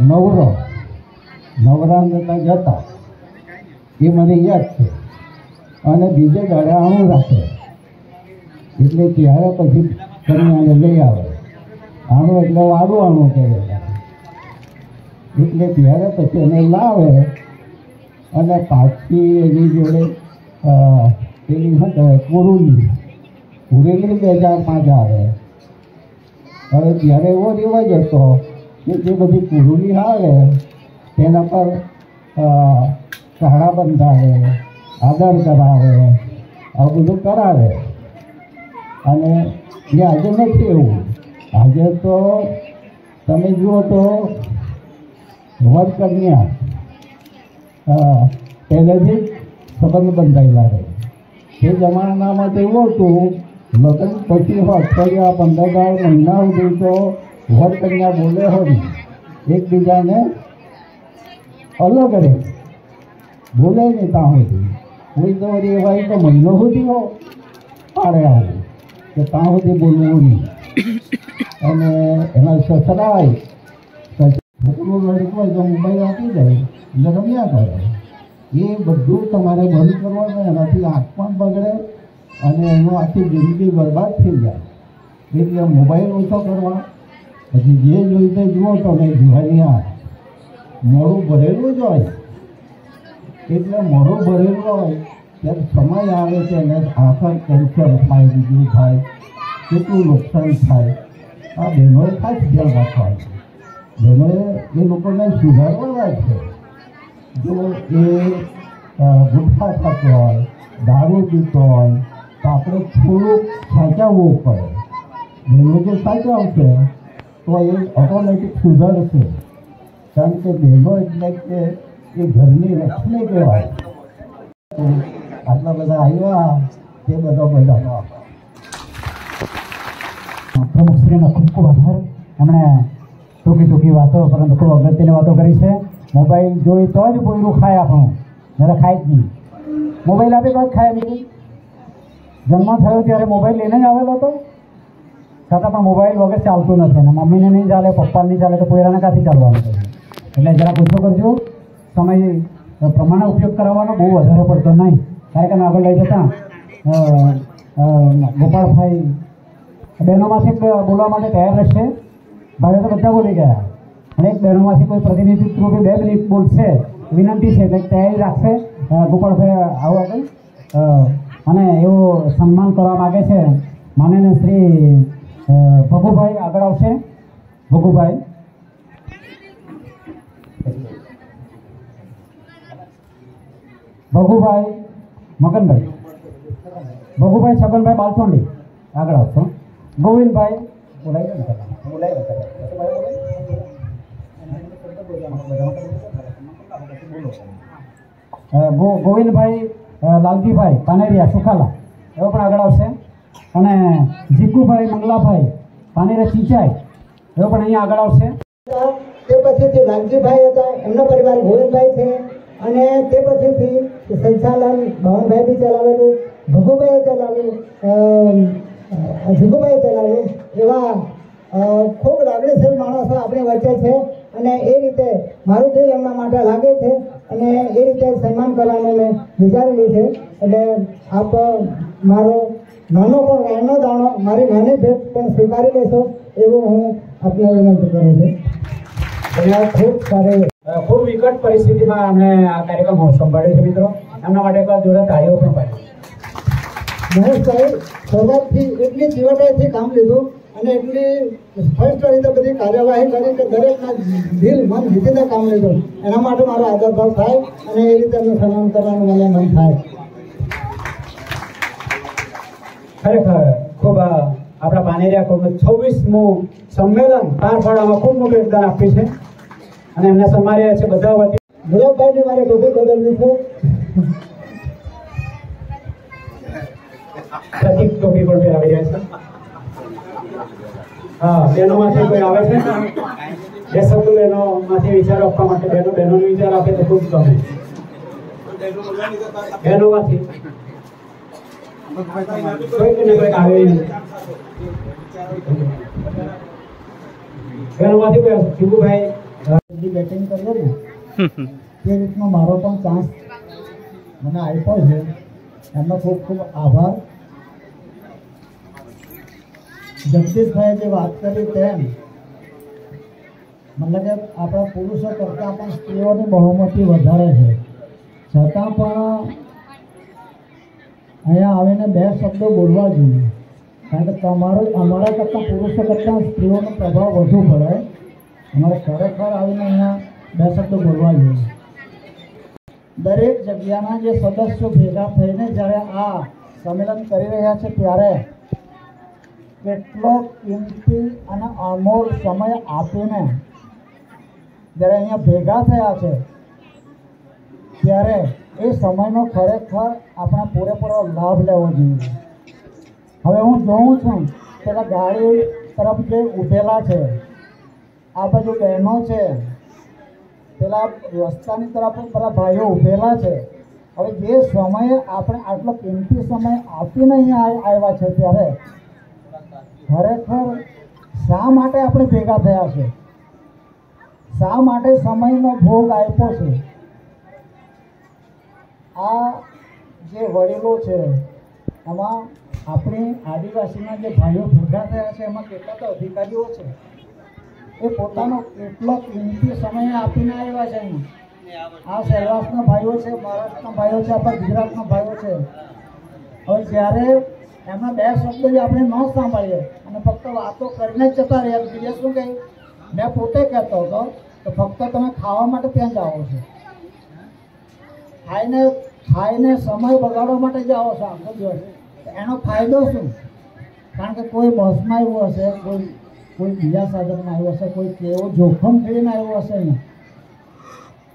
નવરા જતા એ મને યાદ છે. અને બીજે દાડે આણું રાખે એટલે ત્યારે પછી કન્યાને લઈ આવે. આણું એટલે વાડું આણું કહેવાય. એટલે ત્યારે પછી એને લાવે અને પાછી એની જોડે પેલી શું કહેવાય કુરેલી 2005 આવે. હવે ત્યારે એવો રિવાજ હતો કે જે બધી કુરુલી આવે તેના પર કાળા બંધાવે, આદર કરાવે, આવું બધું કરાવે. અને એ આજે નથી એવું. આજે તો તમે જુઓ તો વરકન્યા પહેલેથી સંબંધ બંધાયેલા રહે. તે જમાનામાં તો એવું હતું લગ્ન પછી અઠવાડિયા 15 મહિના સુધી તો વરકન્યા બોલે હોય એકબીજાને અલગ રહે, બોલે નહીં ત્યાં સુધી. કોઈ તો એવા તો મહિનો સુધી પાડે આવું કે ત્યાં સુધી બોલવું નહીં. અને એના સસરાય છોકરું લડકું હોય તો મોબાઈલ આપી દે એટલે રમ્યા કરે. એ બધું તમારે બંધ કરવાનું. એનાથી આંખ પણ બગડે અને એનું આખી જિંદગી બરબાદ થઈ જાય. એટલે મોબાઈલ ઓછો કરવા. પછી જે જોઈ તે જુઓ તમે જોવાની આ મોડું ભરેલું જ હોય. એટલે મોડું ભરેલું હોય ત્યારે સમય આવે છે એને આખર કેન્સર થાય, બીજું થાય, કેટલું નુકસાન થાય. આ બહેનોએ ખાસ ધ્યાન રાખવાનું. બહેનોએ એ લોકોને સુધારવાના છે. જો એ ગુટખા ખાતો હોય, દારૂ પીતો હોય તો આપણે થોડુંક સાચવવું પડે. બહેનો જો સાચવશે તો એ ઓટોમેટિક સુધરશે. કારણ કે બહેનો એટલે કે એ ઘરની લક્ષ્મી કહેવાય. આટલા બધા આવ્યા તે બધાનો પ્રમુખશ્રીનો ખૂબ ખૂબ આભાર. એમણે ટૂંકી વાતો પરંતુ ખૂબ અગત્યની વાતો કરી છે. મોબાઈલ જોઈ તો જ બોયરું ખાય આપણું, જ્યારે ખાય જ નહીં. મોબાઈલ આપે તો જ ખાય નહીં. જન્મ થયો ત્યારે મોબાઈલ લઈને જ આવેલો હતો, છતાં પણ મોબાઈલ વગર ચાલતું નથી. અને મમ્મીને નહીં ચાલે, પપ્પાને નહીં ચાલે તો પોયરાને ક્યાંથી ચાલવાનું છે. એટલે જરા પૂછો કરજો. સમય પ્રમાણે ઉપયોગ કરાવવાનો, બહુ વધારે પડતો નહીં. કાર્યક્રમ આગળ લઈ જતા ગોપાળભાઈ બહેનોમાંથી બોલવા માટે તૈયાર રહેશે. ભાઈઓ તો બધા બોલી ગયા અને એક બહેનોમાંથી કોઈ પ્રતિનિધિત્વ રૂપે 2 મિનિટ બોલશે વિનંતી છે. એટલે તૈયારી રાખશે. ગોપાળભાઈ આવો આગળ અને એવું સન્માન કરવા માગે છે. માનનીય શ્રી ભગુભાઈ આગળ આવશે. ભગુભાઈ મગનભાઈ, ભગુભાઈ છગનભાઈ બાલસોંડી આગળ આવશો. ગોવિંદભાઈ ગોવિંદભાઈ લાલજીભાઈ પાનેરિયા સુખાલા એવો પણ આગળ આવશે. અને જીકુભાઈ મંગલાભાઈ પાનેરિયા ચીચાઈ એવો પણ અહીંયા આગળ આવશે. તે પછી જે લાલજીભાઈ હતા એમનો પરિવાર ગોવિંદભાઈ છે, અને તે પછીથી સંચાલન ભવનભાઈ બી ચલાવેલું, ભગુભાઈએ ચલાવ્યું, જીગુભાઈએ ચલાવ્યું. એવા ખૂબ લાગણીશીલ માણસો આપણી વચ્ચે છે અને એ રીતે મારું દિલ એમના માટે લાગે છે અને એ રીતે સન્માન કરવાનું મેં વિચારેલું છે. એટલે આપ મારો નાનો પણ વાયનો દાણો, મારી નાની ભેટ પણ સ્વીકારી લેશો એવું હું આપને વિનંતી કરું છું. અને ખૂબ સારી ખૂબ વિકટ પરિસ્થિતિમાં અમને આ કાર્યક્રમ સંભાળ્યો છે મિત્રો. એમના માટે એક જોડે તાળીઓ પણ પાડી. મહેશભાઈ શરૂઆતથી એટલી ચીવટાઈથી કામ લીધું અને એટલી સ્પષ્ટ રીતે બધી કાર્યવાહી કરી કે દરેકના દિલ મન જીતીને કામ લીધું. એના માટે મારો આદરભાવ થાય અને એ રીતે એમનું સન્માન કરવાનું મને મન થાય. ખરેખર ખૂબ આપણા પાનેરિયા કોમનું 26મું સંમેલન પાર પાડવામાં ખૂબ મોટું યોગદાન આપ્યું છે અને એમને સન્માન્યા છે બધા વતી. ગુલાબભાઈની મારે ટોપી બદલવી છે. પ્રતિક ટોપી પણ પહેરાવી રહ્યા છે. હા, બહેનોમાંથી કોઈ આવે છે? બે શબ્દો બહેનોમાંથી વિચાર આપવા માટે. બહેનોનો વિચાર આપે તો ખૂબ ગમે. બહેનોમાંથી કોઈક ને કોઈક આવે. બહેનોમાંથી કોઈ જીગુભાઈ બેટિંગ કરીએ ને તે રીતનો મારો પણ ચાન્સ મને આપ્યો છે. એમનો ખૂબ ખૂબ આભાર. જગદીશભાઈએ જે વાત કરી તેમ મતલબ કે આપણા પુરુષો કરતાં પણ સ્ત્રીઓની બહુમતી વધારે છે, છતાં પણ અહીંયા આવીને બે શબ્દો બોલવા જોઈએ. કારણ કે અમારા કરતાં પુરુષો કરતાં સ્ત્રીઓનો પ્રભાવ વધુ પડે. અમારે ખરેખર આવીને અહીંયા બે શબ્દો બોલવા જોઈએ. દરેક જગ્યાના જે સદસ્યો ભેગા થઈને જ્યારે આ સંમેલન કરી રહ્યા છે ત્યારે કેટલો કિંમતી અને અનમોલ સમય આપીને જ્યારે અહીંયા ભેગા થયા છે ત્યારે એ સમયનો ખરેખર આપણે પૂરેપૂરો લાભ લેવો જોઈએ. હવે હું જોઉં છું પેલા ગાડી તરફ જે ઊભેલા છે, આ બાજુ બહેનો છે, પેલા રસ્તાની તરફ પેલા ભાઈઓ ઊભેલા છે. હવે જે સમયે આપણે આટલો કિંમતી સમય આપીને અહીંયા આવ્યા છે ત્યારે ખરેખર શા માટે આપણે ભેગા થયા છે, શા માટે સમયનો ભોગ આપ્યો છે. આ જે વડીલો છે એમાં આપણી આદિવાસીના જે ભાઈઓ ભેગા થયા છે એમાં કેટલા તો અધિકારીઓ છે એ પોતાનો કેટલો કિંમતી સમય આપીને આવ્યા છે. આ સૌરાષ્ટ્રના ભાઈઓ છે, મહારાષ્ટ્રના ભાઈઓ છે, આપણા ગુજરાતના ભાઈઓ છે. હવે જ્યારે એમના બે શબ્દો જે આપણે ન સાંભળીએ અને ફક્ત વાતો કરીને જ જતા રહ્યા, બીજે શું કહે, મેં પોતે કહેતો હતો તો ફક્ત તમે ખાવા માટે ત્યાં જાઓ છો, ખાઈને સમય બગાડવા માટે જાઓ છો આખો દિવસ. એનો ફાયદો શું? કારણ કે કોઈ બસમાં આવ્યું હશે, કોઈ બીજા સાધનમાં આવ્યું હશે, કોઈ કેવો જોખમ થઈને આવ્યું હશે ને.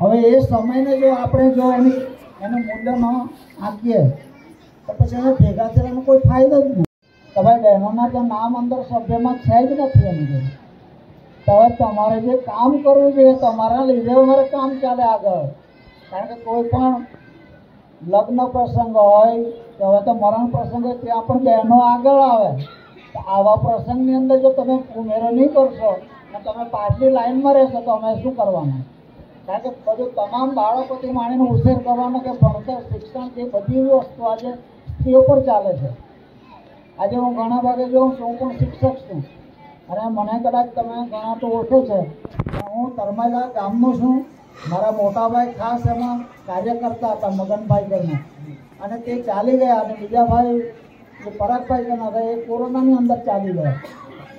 હવે એ સમયને જો આપણે જો એનું મૂલ્ય ન આપીએ તો પછી એને ભેગા થવાનો કોઈ ફાયદો જ નહીં. તમારી બહેનોના તો નામ અંદર સભ્યમાં છે જ નથી એની જોડે. તો હવે તમારે જે કામ કરવું જોઈએ તમારા લીધે અમારે કામ ચાલે આગળ. કારણ કે કોઈ પણ લગ્ન પ્રસંગ હોય કે હવે તો મરણ પ્રસંગ હોય ત્યાં પણ બહેનો આગળ આવે. તો આવા પ્રસંગની અંદર જો તમે ઉમેરો નહીં કરશો અને તમે પાછલી લાઈનમાં રહેશો તો અમે શું કરવાના? કારણ કે બધું તમામ બાળકોથી માણીને ઉછેર કરવાનો કે ભણતર શિક્ષણ જે બધી વસ્તુ આજે સ્ત્રીઓ પર ચાલે છે. આજે હું ઘણા ભાગે જોઉં છું, હું પણ શિક્ષક છું અને મને કદાચ તમે ઘણા તો ઓળખો છે, હું તરમાઈલા ગામનો છું. મારા મોટાભાઈ ખાસ એમાં કાર્ય કરતા હતા, મગનભાઈ કરીને, અને તે ચાલી ગયા. અને બીજા ભાઈ જે પરાગભાઈ કરીને હતા એ કોરોનાની અંદર ચાલી ગયા.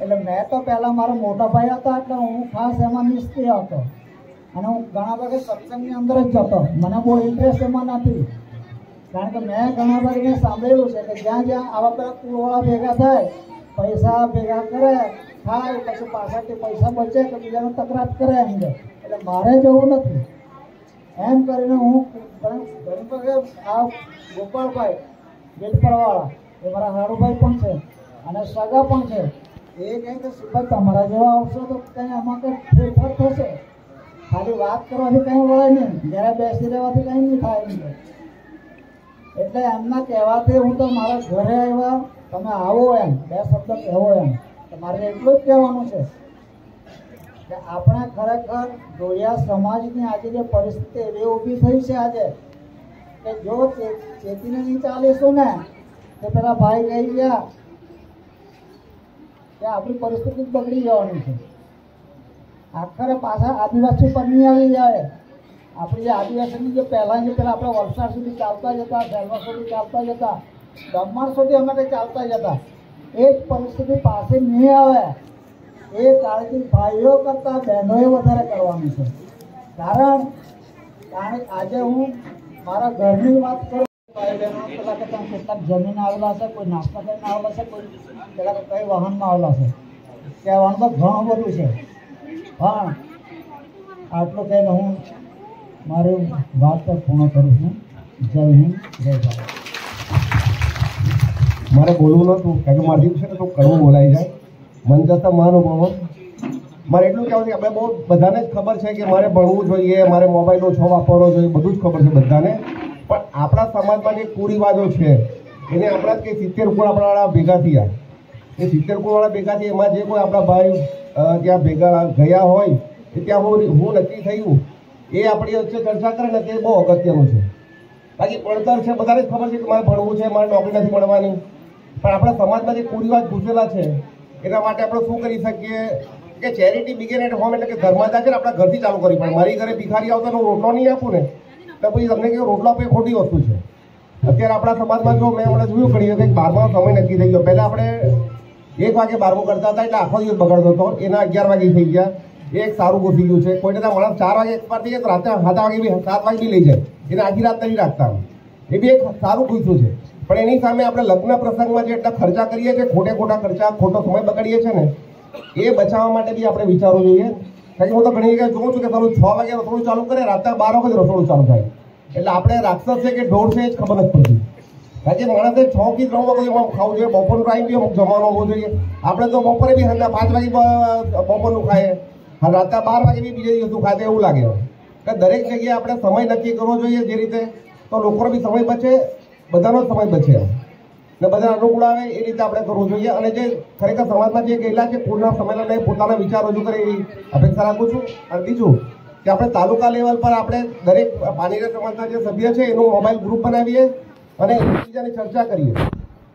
એટલે મેં તો પહેલાં મારા મોટાભાઈ હતા એટલે હું ખાસ એમાં મિસ્ત્રી હતો અને હું ઘણા ભાગે સત્સંગની અંદર જ જતો. મને બહુ ઇન્ટરેસ્ટ એમાં નથી, કારણ કે મેં ઘણા ભાગે મેં સાંભળેલું છે કે જ્યાં જ્યાં આવા પેલા કુળવાળા ભેગા થાય, પૈસા ભેગા કરે, ખાય, પછી પાછળથી પૈસા બચે તો બીજાનો તકરાર કરે એમ છે. એટલે મારે જવું નથી એમ કરીને હું ઘણી વખત આ ગોપાલભાઈ વેલપરવાળા એ મારા હારુભાઈ પણ છે અને સગા પણ છે. એ કહે કે ભાઈ તમારા જેવા આવશો તો કંઈ આમાં કંઈ ફેરફાર થશે. ખાલી વાત કરવાથી કંઈ વળે નહીં, ઘરે બેસી રહેવાથી કંઈ નહીં થાય નહીં. એટલે એમના કહેવાથી હું તો મારા ઘરે આવ્યા, તમે આવો એમ 2 શબ્દ કહેવો એમ. મારે એટલું જ કહેવાનું છે કે આપણે ખરેખર ડોળિયા સમાજની આજે જે પરિસ્થિતિ એવી ઊભી થઈ છે આજે, કે જો ચેતીને નહીં ચાલીશું ને તો પેલા ભાઈ કહી ગયા કે આપણી પરિસ્થિતિ બગડી જવાની છે. આખરે પાછા આદિવાસી પર નહીં આવી જાય. આપણી જે આદિવાસીની જે પહેલાં આપણે વલસાડ સુધી ચાલતા જતા, સેલવા સુધી ચાલતા જતા, દમણ સુધી અમે ચાલતા જતા, એ જ પરિસ્થિતિ પાસે નહીં આવે. એ કાળજી ભાઈઓ કરતાં બહેનોએ વધારે કરવાની છે. કારણ આજે હું મારા ઘરની વાત કરું, ભાઈ બહેનો પેલા કે તમે કેટલાક જમીન આવેલા છે, કોઈ નાસ્તા કરીને આવેલા છે, કોઈ પેલા કે કઈ વાહનમાં આવેલા છે. કહેવાનું તો ઘણું બધું છે, પણ આટલું કહીને હું મારી વાત પર પૂર્ણ કરું છું. જય હિન્દ, જય ભારત. મારે બોલવું નહોતું કારણ કે મારી છે ને તો કડવું બોલાઈ જાય. મન જતા મહાનુભાવો, મારે એટલું કહેવું છે કે આપણે બહુ બધાને જ ખબર છે કે મારે ભણવું જોઈએ, મારે મોબાઈલ ઓછો વાપરવો જોઈએ, બધું જ ખબર છે બધાને. પણ આપણા સમાજમાં જે કુરિવાજો છે એને આપણા જ કંઈ 70 કુળવાળા ભેગા થયા. એ 70 કુળવાળા ભેગા થયા, એમાં જે કોઈ આપણા ભાઈ ત્યાં ભેગા ગયા હોય એ ત્યાં હું નક્કી થયું એ આપણી વચ્ચે ચર્ચા કરે ને તે બહુ અગત્યનું છે. બાકી પડતર છે બધાને જ ખબર છે કે મારે ભણવું છે, મારે નોકરી નથી મળવાની. પણ આપણા સમાજમાં જે કુરિવાજ ઘૂસેલા છે એના માટે આપણે શું કરી શકીએ કે ચેરિટી બિગેન એટ હોમ, એટલે કે ઘરમાં છે ને આપણા ઘરથી ચાલુ કરવી પડે. મારી ઘરે ભિખારી આવતા હું રોટલો નહીં આપું ને તો પછી તમને કહ્યું રોટલો આપે ખોટી વસ્તુ છે. અત્યારે આપણા સમાજમાં જો મેં હમણાં જોયું ઘણી વખત 12મા સમય નક્કી થઈ ગયો. પહેલાં આપણે 1 વાગે 12મું કરતા હતા એટલે આખો દિવસ બગાડતો હતો, એના 11 વાગે થઈ ગયા. એ એક સારું ઘૂસી ગયું છે. કોઈને ત્યાં માણસ 4 વાગે એક્સપાયર થઈ જાય તો રાતે 7 વાગે બી 7 વાગે બી લઈ જાય, એને આખી રાત નહીં રાખતા. એ બી એક સારું ઘૂસ્યું છે. પણ એની સામે આપણે લગ્ન પ્રસંગમાં જે એટલા ખર્ચા કરીએ છીએ, ખોટા ખર્ચા, ખોટો સમય બગાડીએ છીએ ને, એ બચાવવા માટે બી આપણે વિચારવું જોઈએ. કારણ કે હું તો ઘણી જગ્યાએ જોઉં છું કે તારું 6 વાગે રસોડું ચાલુ કરે, રાતે 12 વાગે રસોડું ચાલુ થાય. એટલે આપણે રાક્ષસ છે કે ઢોર છે એ જ ખબર નથી પડતી. કારણ કે માણસે 6 થી 3 વાગે ખાવું જોઈએ, બપોરનું ટાઈમ બી અમુક જમવાનો હોવો જોઈએ. આપણે તો બપોરે બી 5 વાગે બપોરનું ખાઈએ, રાતે 12 વાગે બી બીજે દિવસનું ખાતે એવું લાગે. કે દરેક જગ્યાએ આપણે સમય નક્કી કરવો જોઈએ જે રીતે, તો લોકોનો બી સમય બચે, બધાનો સમય બચે ને બધા અનુકૂળ આવે એ રીતે આપણે કરવું જોઈએ. અને જે ખરેખર સમાજમાં જે ગયેલા છે પૂર્ણ સંમેલનને પોતાના વિચાર રજૂ કરે એવી અપેક્ષા રાખું છું. અને બીજું કે આપણે તાલુકા લેવલ પર આપણે દરેક પાણીના સમાજના જે સભ્ય છે એનું મોબાઈલ ગ્રુપ બનાવીએ અને એકબીજાની ચર્ચા કરીએ.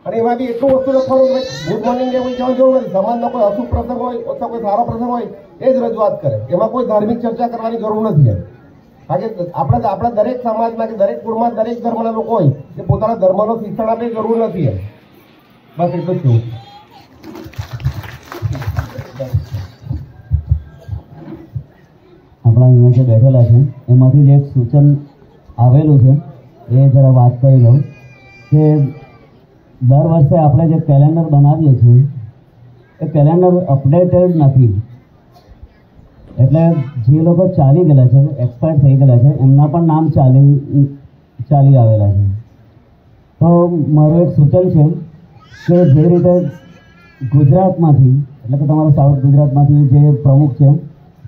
અને એમાં બી એટલું વસ્તુ લખવાનું કે ગુડ મોર્નિંગ એવું કહેવાની જરૂર નથી. સમાજનો કોઈ અશુભ પ્રસંગ હોય અથવા કોઈ સારો પ્રસંગ હોય એ જ રજૂઆત કરે, એમાં કોઈ ધાર્મિક ચર્ચા કરવાની જરૂર નથી. કારણ કે આપણા દરેક સમાજમાં કે દરેક કુળમાં દરેક ધર્મના લોકો હોય એ પોતાના ધર્મનો શિક્ષણ આપે જરૂર નથી. બસ એટલું જ કહું. આપણા અહીંયા જે બેઠેલા છે એમાંથી જ એક સૂચન આવેલું છે એ જરા વાત કરી લઉં કે દર વર્ષે આપણે જે કેલેન્ડર બનાવીએ છીએ એ કેલેન્ડર અપડેટેડ નથી. એટલે જે લોકો ચાલી ગયેલા છે, એક્સપાયર થઈ ગયેલા છે, એમના પણ નામ ચાલી આવેલા છે. તો મારું એક સૂચન છે કે જે રીતે ગુજરાતમાંથી એટલે કે તમારા સાઉથ ગુજરાતમાંથી જે પ્રમુખ છે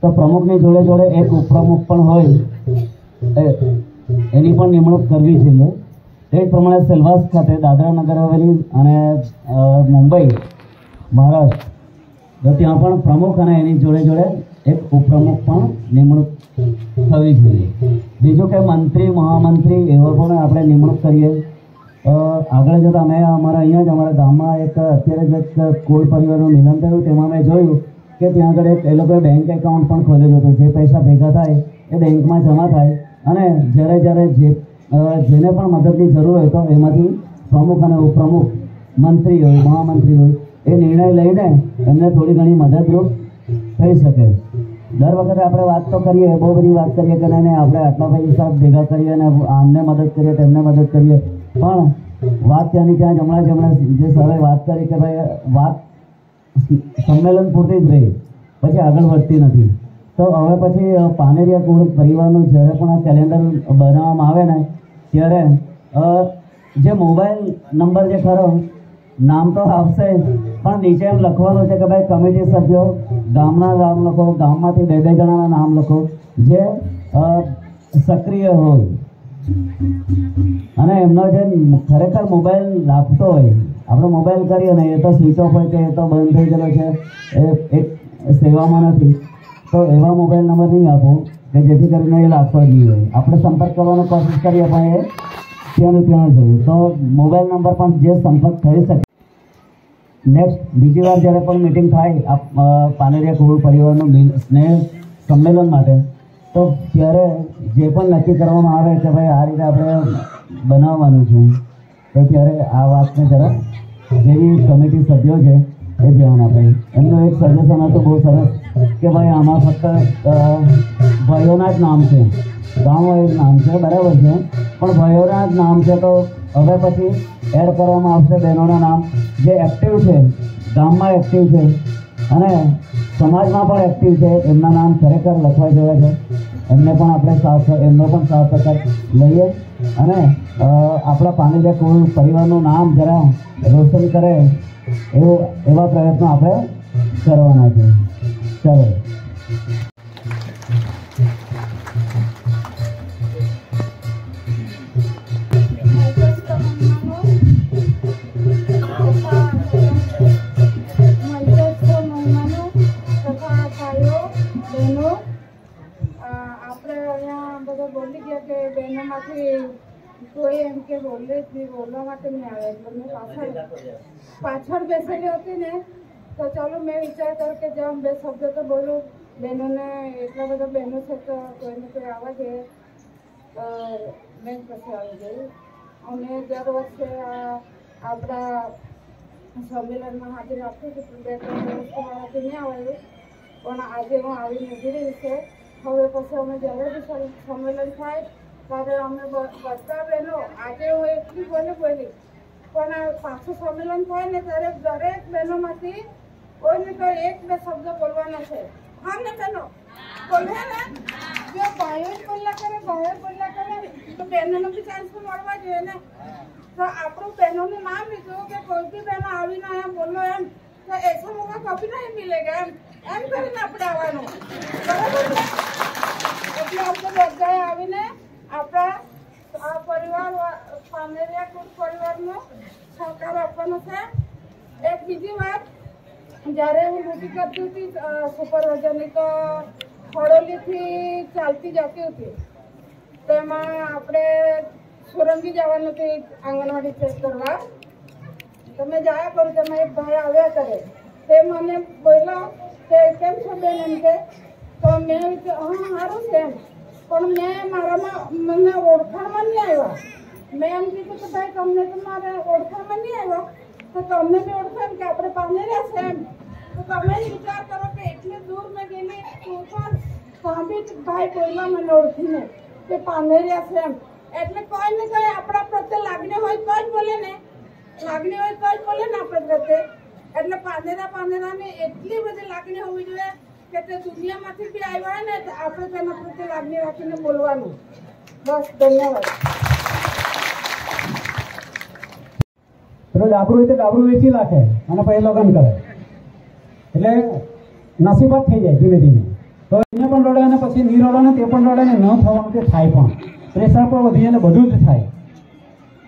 તો પ્રમુખની જોડે જોડે એક ઉપપ્રમુખ પણ હોય એની પણ નિમણૂક કરવી જોઈએ. તે જ પ્રમાણે સેલવાસ ખાતે દાદરા નગર હવેલી અને મુંબઈ મહારાષ્ટ્ર તો ત્યાં પણ પ્રમુખ અને એની જોડે જોડે એક ઉપપ્રમુખ પણ નિમણૂક થવી જોઈએ. બીજું કે મંત્રી મહામંત્રી એવા પણ આપણે નિમણૂક કરીએ. આગળ જતાં મેં અમારા અહીંયા જ અમારા ગામમાં એક અત્યારે જ એક કોળ પરિવારનું નિધન થયું, તેમાં મેં જોયું કે ત્યાં આગળ એક એ લોકોએ બેંક એકાઉન્ટ પણ ખોલેલું હતું. જે પૈસા ભેગા થાય એ બેંકમાં જમા થાય અને જ્યારે જેને પણ મદદની જરૂર હોય તો એમાંથી પ્રમુખ અને ઉપપ્રમુખ મંત્રી હોય મહામંત્રી હોય એ નિર્ણય લઈને એમને થોડી ઘણી મદદરૂપ થઈ શકે. દર વખતે આપણે વાત તો કરીએ, બહુ બધી વાત કરીએ કે નહીં આપણે આટલા પૈસા ભેગા કરીએ અને આમને મદદ કરીએ તેમને મદદ કરીએ, પણ વાત ત્યાંની ત્યાં હમણાં જે સરે વાત કરી કે ભાઈ વાત સંમેલન પૂરતી જ રહી, પછી આગળ વધતી નથી. તો હવે પછી પાનેરિયા કુળ પરિવારનું જ્યારે પણ આ કેલેન્ડર બનાવવામાં આવે ને ત્યારે જે મોબાઈલ નંબર જે ખરો નામ તો આવશે પણ નીચે એમ લખવાનું છે કે ભાઈ કમિટી સભ્યો ગામના નામ લખો, ગામમાંથી 2-2 જણાના નામ લખો, જે સક્રિય હોય અને એમનો જે ખરેખર મોબાઈલ લાગતો હોય, આપણે મોબાઈલ કરીએ ને એ તો સ્વિચ ઓફ હોય કે એ તો બંધ થઈ ગયેલો છે, એ એક સેવામાં નથી, તો એવા મોબાઈલ નંબર નહીં આપો કે જેથી કરીને એ લાગતો જ નહીં હોય. આપણે સંપર્ક કરવાનો કોશિશ કરીએ પણ એ ત્યાં જોઈએ, તો મોબાઈલ નંબર પણ જે સંપર્ક કરી શકે. નેક્સ્ટ બીજી વાર જ્યારે પણ મિટિંગ થાય પાનેરિયા કોવિડ પરિવારનું સ્નેહ સંમેલન માટે, તો ત્યારે જે પણ નક્કી કરવામાં આવે કે ભાઈ આ રીતે આપણે બનાવવાનું છે, તો ત્યારે આ વાતને જરા જેવી કમિટી સભ્યો છે એ ધ્યાન આપે. એમનું એક સજેશન હતું બહુ સરસ કે ભાઈ આમાં ફક્ત ભાઈઓના જ નામ છે, ગામ વાઇઝ નામ છે, બરાબર છે, પણ ભાઈઓના જ નામ છે, તો હવે પછી એડ કરવામાં આવશે બહેનોના નામ જે એક્ટિવ છે, ગામમાં એક્ટિવ છે અને સમાજમાં પણ એક્ટિવ છે, એમના નામ ખરેખર લખવા જેવા છે. એમને પણ આપણે એમનો પણ સાથ સહકાર લઈએ અને આપણા પાનેરિયા કોવિડ પરિવારનું નામ જરા રોશન કરે એવા પ્રયત્નો આપણે કરવાના છે. ચાલો. કોઈ એમ કે બોલે જ નહીં, બોલવા માટે નહીં આવે એટલે મેં પાછળ બેસેલી હતી ને, તો ચાલો મેં વિચાર કર્યો કે જાઓ બે શબ્દ તો બોલું. બહેનોને એટલા બધા બહેનો છે તો કોઈને કોઈ આવવા જોઈએ, તો મેં પછી આવી ગઈ. અમે દર વર્ષે આપણા સંમેલનમાં હાજરી આપતી હતી, 2-3 વર્ષથી મારાથી નહીં આવેલું, પણ આજે હું આવીને ઊભી રહી છે. હવે પછી અમે જ્યારે બી સંમેલન થાય ત્યારે અમે બધા બહેનો, આજે હું એટલી બોલી પણ પાછું સંમેલન થાય ને ત્યારે દરેક બહેનોમાંથી કોઈને કોઈ 1-2 શબ્દ બોલવાના છે. હા ને બહેનો બોલે ને, જો ભાઈઓ જ બોલ્યા કરે તો બહેનોનો બી ચાન્સ મળવા જોઈએ ને. તો આપણું બહેનોનું નામ લીધું કે કોઈ બી બહેનો આવીને એમ બોલો એમ તો એસા મોકા કભી નહીં મિલેગા, એમ કરીને આપણે આવવાનું, બરાબર ને? એટલે આપણે બધાએ આવીને આપણા આ પરિવાર પાનેરિયા કોવિડ પરિવારનો સહકાર આપવાનો છે. એક બીજી વાત, જ્યારે હું ડ્યુટી કરતી હતી સુપરવાઇઝરની, તો ખડોલીથી ચાલતી જતી હતી, તેમાં આપણે સુરંગી જવાનું હતું આંગણવાડી ચેક કરવા. તો મેં જાયા કરું, તેમાં એક ભાઈ આવ્યા કરે, તે મને બોલ્યો કે કેમ છો બેન એમ કે, તો મેં સારું છે એમ, પણ મને ઓળખાણમાં નહીં આવ્યા. મેં એમ કીધું કે ભાઈ તમને તો મારે ઓળખાણમાં નહીં આવ્યો, તો તમને બી ઓળખાણ કે આપણે પાનેરિયા છે એમ, તો તમે વિચાર કરો કે એટલી દૂર મેં ગયેલી તું પણ સાંભળી ભાઈ બોલ્યા મને ઓળખીને કે પાનેરિયા છે એમ. એટલે કોઈ ને કોઈ આપણા પ્રત્યે લાગણી હોય તો જ બોલે ને, લાગણી હોય તો જ બોલે ને આપણા પ્રત્યે. એટલે પાનેરાની એટલી બધી લાગણી હોવી જોઈએ કે તે દુનિયામાંથી બી આવ્યા હોય ને તો આપણે તેના પ્રત્યે લાગણી રાખીને બોલવાનું. બસ, ધન્યવાદ. ડાબરું હોય તો ડાબરું વેચી નાખે અને પછી લગ્ન કરે, એટલે નસીબત થઈ જાય ધીમે ધીમે. તો એને પણ રડે અને પછી નહીં રડે ને તે પણ રડે ને ન થવાનું તે થાય પણ, પ્રેશર પણ વધી જાય ને બધું જ થાય.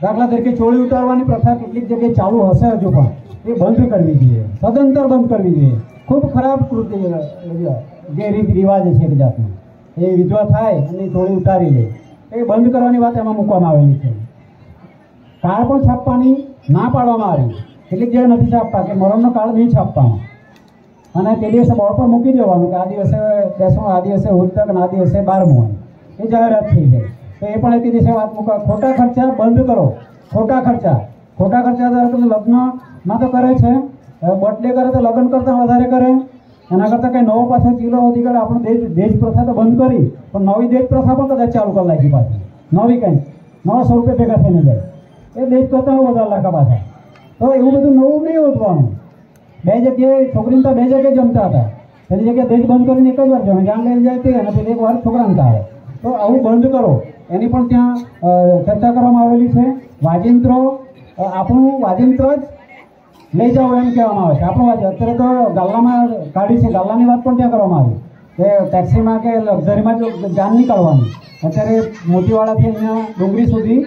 દાખલા તરીકે ચોળી ઉતારવાની પ્રથા કેટલીક જગ્યાએ ચાલુ હશે હજુ પણ, એ બંધ કરવી જોઈએ, સદંતર બંધ કરવી જોઈએ. ખૂબ ખરાબ કૃતિ જે રીત રિવાજ છે એક જાતનો, એ વિધવા થાય અને ચોળી ઉતારી લે, એ બંધ કરવાની વાત એમાં મૂકવામાં આવેલી છે. કાર્ડ પણ છાપવાની ના પાડવામાં આવી, કેટલીક જગ્યાએ નથી છાપતા કે મરણનો કાર્ડ નહીં છાપવાનો, અને તે દિવસે બોર્ડ પર મૂકી દેવાનું કે આ દિવસે 10મું, આ દિવસે ઉત્તક અને આ દિવસે 12મું, એ જાહેરાત થઈ જાય. તો એ પણ એક દિવસે વાત મૂકો. ખોટા ખર્ચા બંધ કરો, ખોટા ખર્ચા તમે લગ્નમાં તો કરે છે, બર્થડે કરે તો લગ્ન કરતાં વધારે કરે, એના કરતાં કંઈ નવો પાછો ચીલો વધી કરે. આપણે દેશ પ્રથા તો બંધ કરી, પણ નવી દેશ પ્રથા પણ કદાચ ચાલુ કરી નાખી પાછી, નવી કંઈ નવા સ્વરૂપે ભેગા થઈને જાય, એ દેશ પ્રથા વધારે લાખા પાછા. તો એવું બધું નવું નહીં હોતું. 2 જગ્યાએ છોકરીને તો 2 જગ્યાએ જમતા હતા, પેલી જગ્યાએ દેશ બંધ કરીને એક જ વાર જમે, જાણ લઈને જાય તે, અને પેલી એક વાર છોકરાને આવે. તો આવું બંધ કરો, એની પણ ત્યાં ચર્ચા કરવામાં આવેલી છે. વાજિંત્રો, આપણું વાજિંત્ર જ લઈ જાઓ એમ કહેવામાં આવે છે. આપણું અત્યારે તો ગાલ્લામાં કાઢી છે, ગાલ્લાની વાત પણ ત્યાં કરવામાં આવી કે ટેક્સીમાં કે લક્ઝરીમાં જો જાન નહીં કાઢવાની. અત્યારે મોતીવાડાથી અહીંયા ડુંગરી સુધી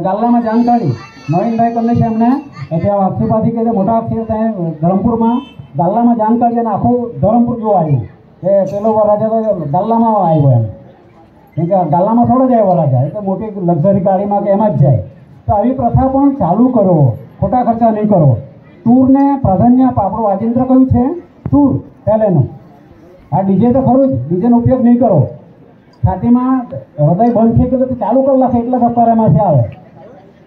ગાલ્લામાં જાન કાઢી. નવીનભાઈ કરીને છે એમને ત્યાં વાક્ષીપાથી કે મોટા વાક્ષી ત્યાં ધરમપુરમાં ગાલ્લામાં જાન કાઢી અને આખું ધરમપુર જોવા આવ્યું. એ પેલો વરાજા તો ગાલ્લામાં આવ્યો એમ, કેમ કે ગાલ્લામાં થોડો જાય વરાજા, એટલે મોટી લક્ઝરી ગાડીમાં કે એમાં જ જાય. તો આવી પ્રથા પણ ચાલુ કરો, ખોટા ખર્ચા નહીં કરો. ટૂરને પ્રાધાન્ય આપો. આપણું વાજિંત્ર કયું છે? ટૂર પહેલેનું. આ ડીજે તો ખરું જ, ડીજેનો ઉપયોગ નહીં કરો. છાતીમાં હૃદય બંધ થઈ ગયું તો ચાલુ કરી નાખે એટલે ધક્કાર એમાંથી આવે.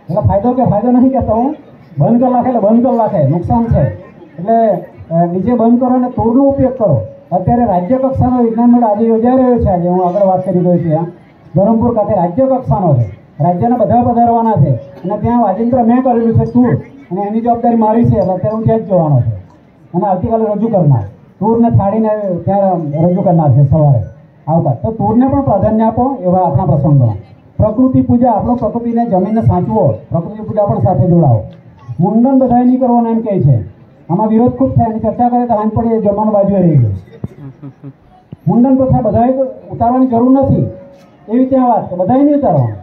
એટલે ફાયદો કે ફાયદો નથી કહેતો હું, બંધ કરી નાખે એટલે બંધ કરી નાખે, નુકસાન છે. એટલે ડીજે બંધ કરો અને ટૂરનો ઉપયોગ કરો. અત્યારે રાજ્ય કક્ષાનો વિજ્ઞાન મેળો આજે યોજાઈ રહ્યો છે. આજે હું આગળ વાત કરી રહ્યો છું, ધરમપુર ખાતે રાજ્ય કક્ષાનો છે. રાજ્યના બધા પધારવાના છે અને ત્યાં વાજિંત્ર મેં કરેલું છે ટૂર, અને એની જવાબદારી મારી છે. એટલે અત્યારે હું ત્યાં જ જવાનો છે અને આવતીકાલે રજૂ કરનાર, ટૂરને થાળીને ત્યાં રજૂ કરનાર છે સવારે આવતા. તો ટૂરને પણ પ્રાધાન્ય આપો એવા આપણા પ્રસંગોમાં. પ્રકૃતિ પૂજા, આપણો પ્રકૃતિને જમીનને સાચવો, પ્રકૃતિ પૂજા પણ સાથે જોડાવો. મુંડન બધાએ નહીં કરવાનું એમ કહે છે. આમાં વિરોધ ખૂબ થાય, એની ચર્ચા કરે તો હાથ પડી જમવાનું બાજુએ રહી ગયું. મુંડન પ્રથા બધાએ ઉતારવાની જરૂર નથી એવી ત્યાં વાત, કે બધાએ નહીં ઉતારવાનું.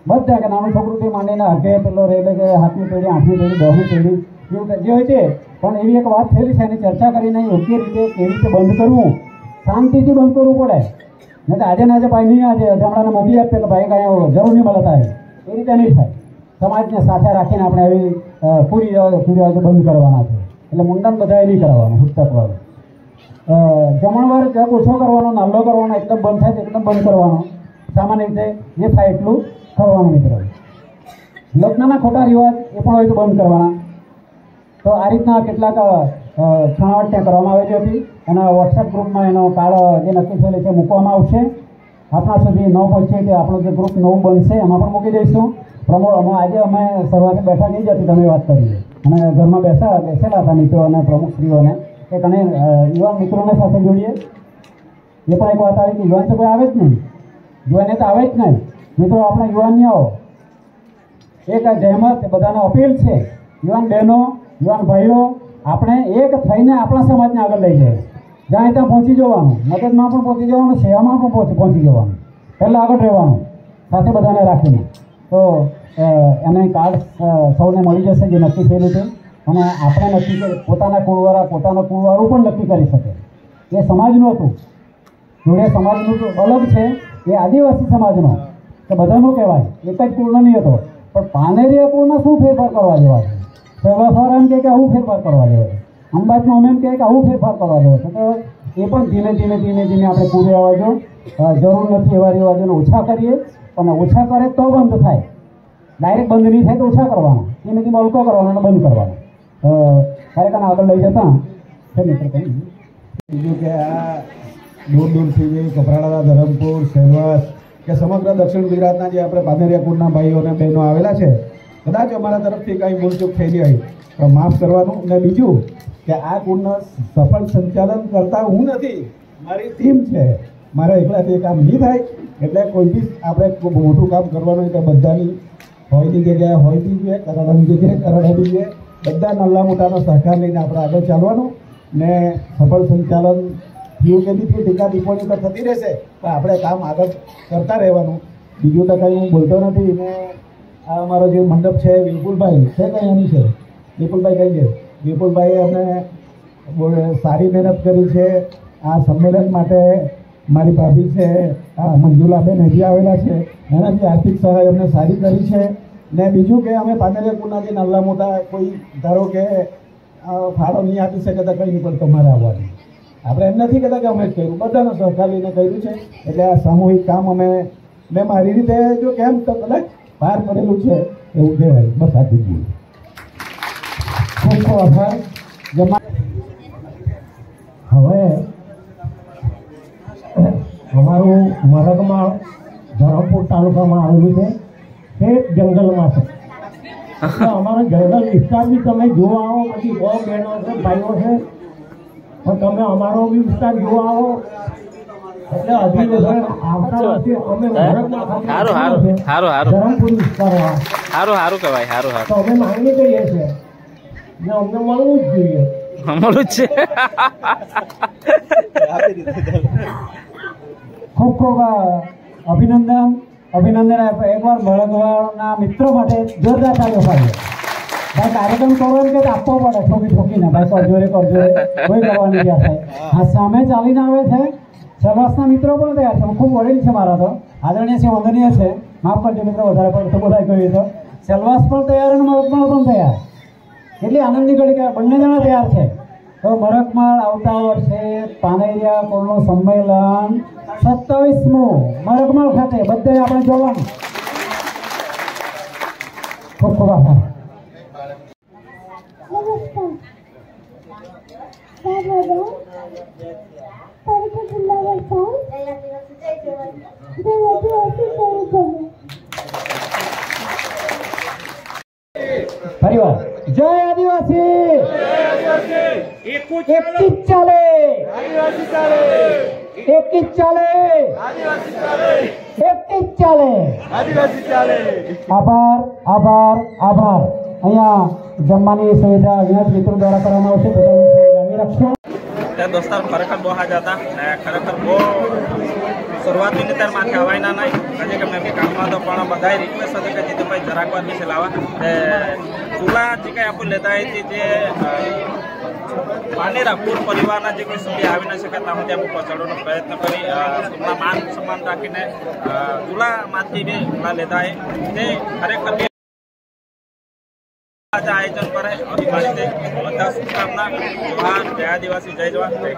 બધા કે નાનું છોકરુંથી માંડીને આગે પેલો રેલે કે 7મી પેઢી 8મી પેઢી 10મી પેઢી એવું જે હોય છે. પણ એવી એક વાત થયેલી છે, એની ચર્ચા કરીને યોગ્ય રીતે કેવી રીતે બંધ કરવું, શાંતિથી બંધ કરવું પડે. નહીં તો આજે ને આજે ભાઈ નહીં, આજે હમણાં મોદી આપે કે ભાઈ કાંઈ જરૂર નહીં મળે તારે, એ રીતે નહીં થાય. સમાજને સાથે રાખીને આપણે એવી પૂરી બંધ કરવાના છે. એટલે મુંડન બધાએ નહીં કરવાનું. પુસ્તકવાળું જમણવાર જગ ઓછો કરવાનો, નાલ્લો કરવાનો, એકદમ બંધ થાય તો એકદમ બંધ કરવાનો. સામાન્ય રીતે જે થાય એટલું કરવાનું. મિત્રો લગ્નના ખોટા રિવાજ એ પણ હોય તો બંધ કરવાના. તો આ રીતના કેટલાક છણાવટ ત્યાં કરવામાં આવેલી હતી અને વોટ્સએપ ગ્રુપમાં એનો કાર્ડ જે નક્કી થયેલી છે મૂકવામાં આવશે. આપણા સુધી ન પહોંચે કે આપણું જે ગ્રુપ નવું બનશે એમાં પણ મૂકી દઈશું. આજે અમે શરૂઆતે બેઠા નહીં જતી, તમે વાત કરી અને ઘરમાં બેસેલા હતા મિત્રો અને પ્રમુખશ્રીઓને કે કને યુવાન મિત્રોને સાથે જોડીએ. એ પણ એક વાત આવી કે યુવાન તો કોઈ આવે જ નહીં, યુવાને તો આવે જ નહીં. મિત્રો આપણા યુવાનની આવો એક આ જહેમત બધાને અપીલ છે. યુવાન બહેનો, યુવાન ભાઈઓ, આપણે એક થઈને આપણા સમાજને આગળ લઈ જાય. જ્યાં ત્યાં પહોંચી જવાનું, મદદમાં પણ પહોંચી જવાનું, સેવામાં પણ પહોંચી જવાનું. પહેલાં આગળ રહેવાનું સાથે બધાને રાખીને. તો એને કાર્ડ સૌને મળી જશે જે નક્કી થયેલું છે. અને આપણે નક્કી કરી પોતાના કુળવાળા પોતાના કુળવાળું પણ નક્કી કરી શકે. એ સમાજનું હતું, જોડે સમાજનું અલગ છે. એ આદિવાસી સમાજનો કે બધાનો કહેવાય, એક જ કુળનો નહીં હતો. પણ પાનેરિયા કુળમાં શું ફેરફાર કરવા જેવા છે? સવાર એમ કહે કે આવું ફેરફાર કરવા જેવો છે. અંબાજમાં અમે એમ કહે કે આવું ફેરફાર કરવા જેવો છે. તો એ પણ ધીમે ધીમે આપણે કુળ રિવાજો જરૂર નથી એવા રિવાજોને ઓછા કરીએ. અને ઓછા કરે તો બંધ થાય. ડાયરેક્ટ બંધ નહીં થાય તો ઓછા કરવાના, ધીમે ધીમે હલકો કરવાનો અને બંધ કરવાનો. કાર્યક્રમ આગળ લઈ જતા છે મિત્ર. બીજું કે આ દૂરથી કપરાડા, ધરમપુર, સેલવાસ કે સમગ્ર દક્ષિણ ગુજરાતના જે આપણે પાનેરિયા કુળના ભાઈઓ અને બહેનો આવેલા છે, કદાચ અમારા તરફથી કંઈ ભૂલચૂક થયેલી હોય તો માફ કરવાનું. અને બીજું કે આ કુળનું સફળ સંચાલન કરતા હું નથી, મારી ટીમ છે. મારા એકલાથી કામ નહીં થાય. એટલે કોઈ બી આપણે મોટું કામ કરવાનું હોય તો બધાની હોયની જગ્યાએ હોયની જોઈએ, કરાડાની જગ્યાએ કરાડાની જોઈએ. બધા નાના મોટાનો સહકાર લઈને આપણે આગળ ચાલવાનું. ને સફળ સંચાલન થયું કે નહીં થયું, ટીકા ટિપ્પણી તો થતી રહેશે, પણ આપણે કામ આગળ કરતા રહેવાનું. બીજું તો કંઈ હું બોલતો નથી. ને આ અમારો જે મંડપ છે વિપુલભાઈ છે, કંઈ એની છે વિપુલભાઈ કઈ છે. વિપુલભાઈએ અમને સારી મહેનત કરી છે આ સંમેલન માટે. મારી ભાભી છે આ મંજુલાબેન હજી આવેલા છે, એનાથી આર્થિક સહાય અમને સારી કરી છે. ને બીજું કે અમે પાનેરિયા કુળના જે નાના મોટા કોઈ ધારો કે ફાળો નહીં આપી શકે તો કંઈ નહીં, પણ તમારે આવવાનું. આપણે એમ નથી કહેતા કે અમે જ કર્યું, બધાનો સહકાર લઈને કર્યું છે. એટલે આ સામૂહિક કામ અમે મેં મારી રીતે જો કેમ તો કદાચ બહાર પડેલું છે એવું કહેવાય. બસ આટલું જ. ખૂબ ખૂબ આભાર. હવે અમારું મરગમાં ધરમપુર તાલુકામાં આવેલું છે, તે જંગલમાં છે. એટલે અમારો જંગલ વિસ્તાર બી તમે જોવા આવો, પછી બહુ બહેનો છે, ભાઈઓ છે, પણ તમે અમારો બી વિસ્તાર જોવા આવો. એટલે અધિવેશન આવતા વર્ષે અમે ધરમપુર વિસ્તારમાં તો અમે માંગણી કરીએ છીએ ને અમને મળવું જ જોઈએ. અમારું જ છે. ખૂબ ખૂબ અભિનંદન એકવાર મળગવાના મિત્રો માટે જોરદાર તાળીઓ પાડીએ. ભાઈ કાર્યક્રમ કરો એમ કે આપવો પડે ઠોકીને ભાઈ કરજો કોઈ કરવાની ગયા થાય. હા સામે ચાલીને આવે છે સવાસના મિત્રો પણ તૈયાર છે. ખૂબ વડીલ છે મારા તો આદરણીય છે વંદનીય છે. માફ કરજો મિત્રો વધારે પડતો બોલાય કહ્યું તો. સેલવાસ પણ તૈયાર અને મરકમાળ પણ તૈયાર. એટલી આનંદની ઘડી કે બંને જણા તૈયાર છે. તો મરકમાળ આવતા વર્ષે પાનેરિયા કોળનું સંમેલન 27મું મરકમાળ ખાતે બધે આપણે જોવાનું. ખૂબ ખૂબ આભાર. ફરીવાર જય આદિવાસી. એક જ ચાલે આભાર આભાર આભાર. અહીંયા જમવાની સુવિધા અહીંયા જ મિત્રો દ્વારા કરવામાં આવશે. જાળવી રાખશો. દોસ્તાર ખરેખર બહુ હાજ હતા ને ખરેખર બહુ શરૂઆતની અંદર માથે હવાયના નહીં હજી કે મેં કામમાં તો પણ બધાએ રિક્વેસ્ટ હતી કે જીતુભાઈ જરાક વાર વિશે લાવવા ચૂલા જે કંઈ આપણે લેતા હતી જે પાનેરા પૂર પરિવારના જે કોઈ સભ્ય આવી ન શકે ત્યાં સુધી આપણે પહોંચાડવાનો પ્રયત્ન કરી એમના માન સન્માન રાખીને ચૂલામાંથી બી ચૂલા લેતા તે ખરેખર આયોજન પર અભિમાની બધા શુભકામના. જોહાર. જય આદિવાસી. જય જવાન. જય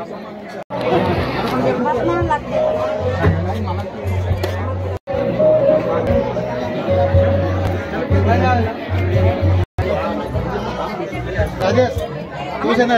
રાજેશ તું છે ને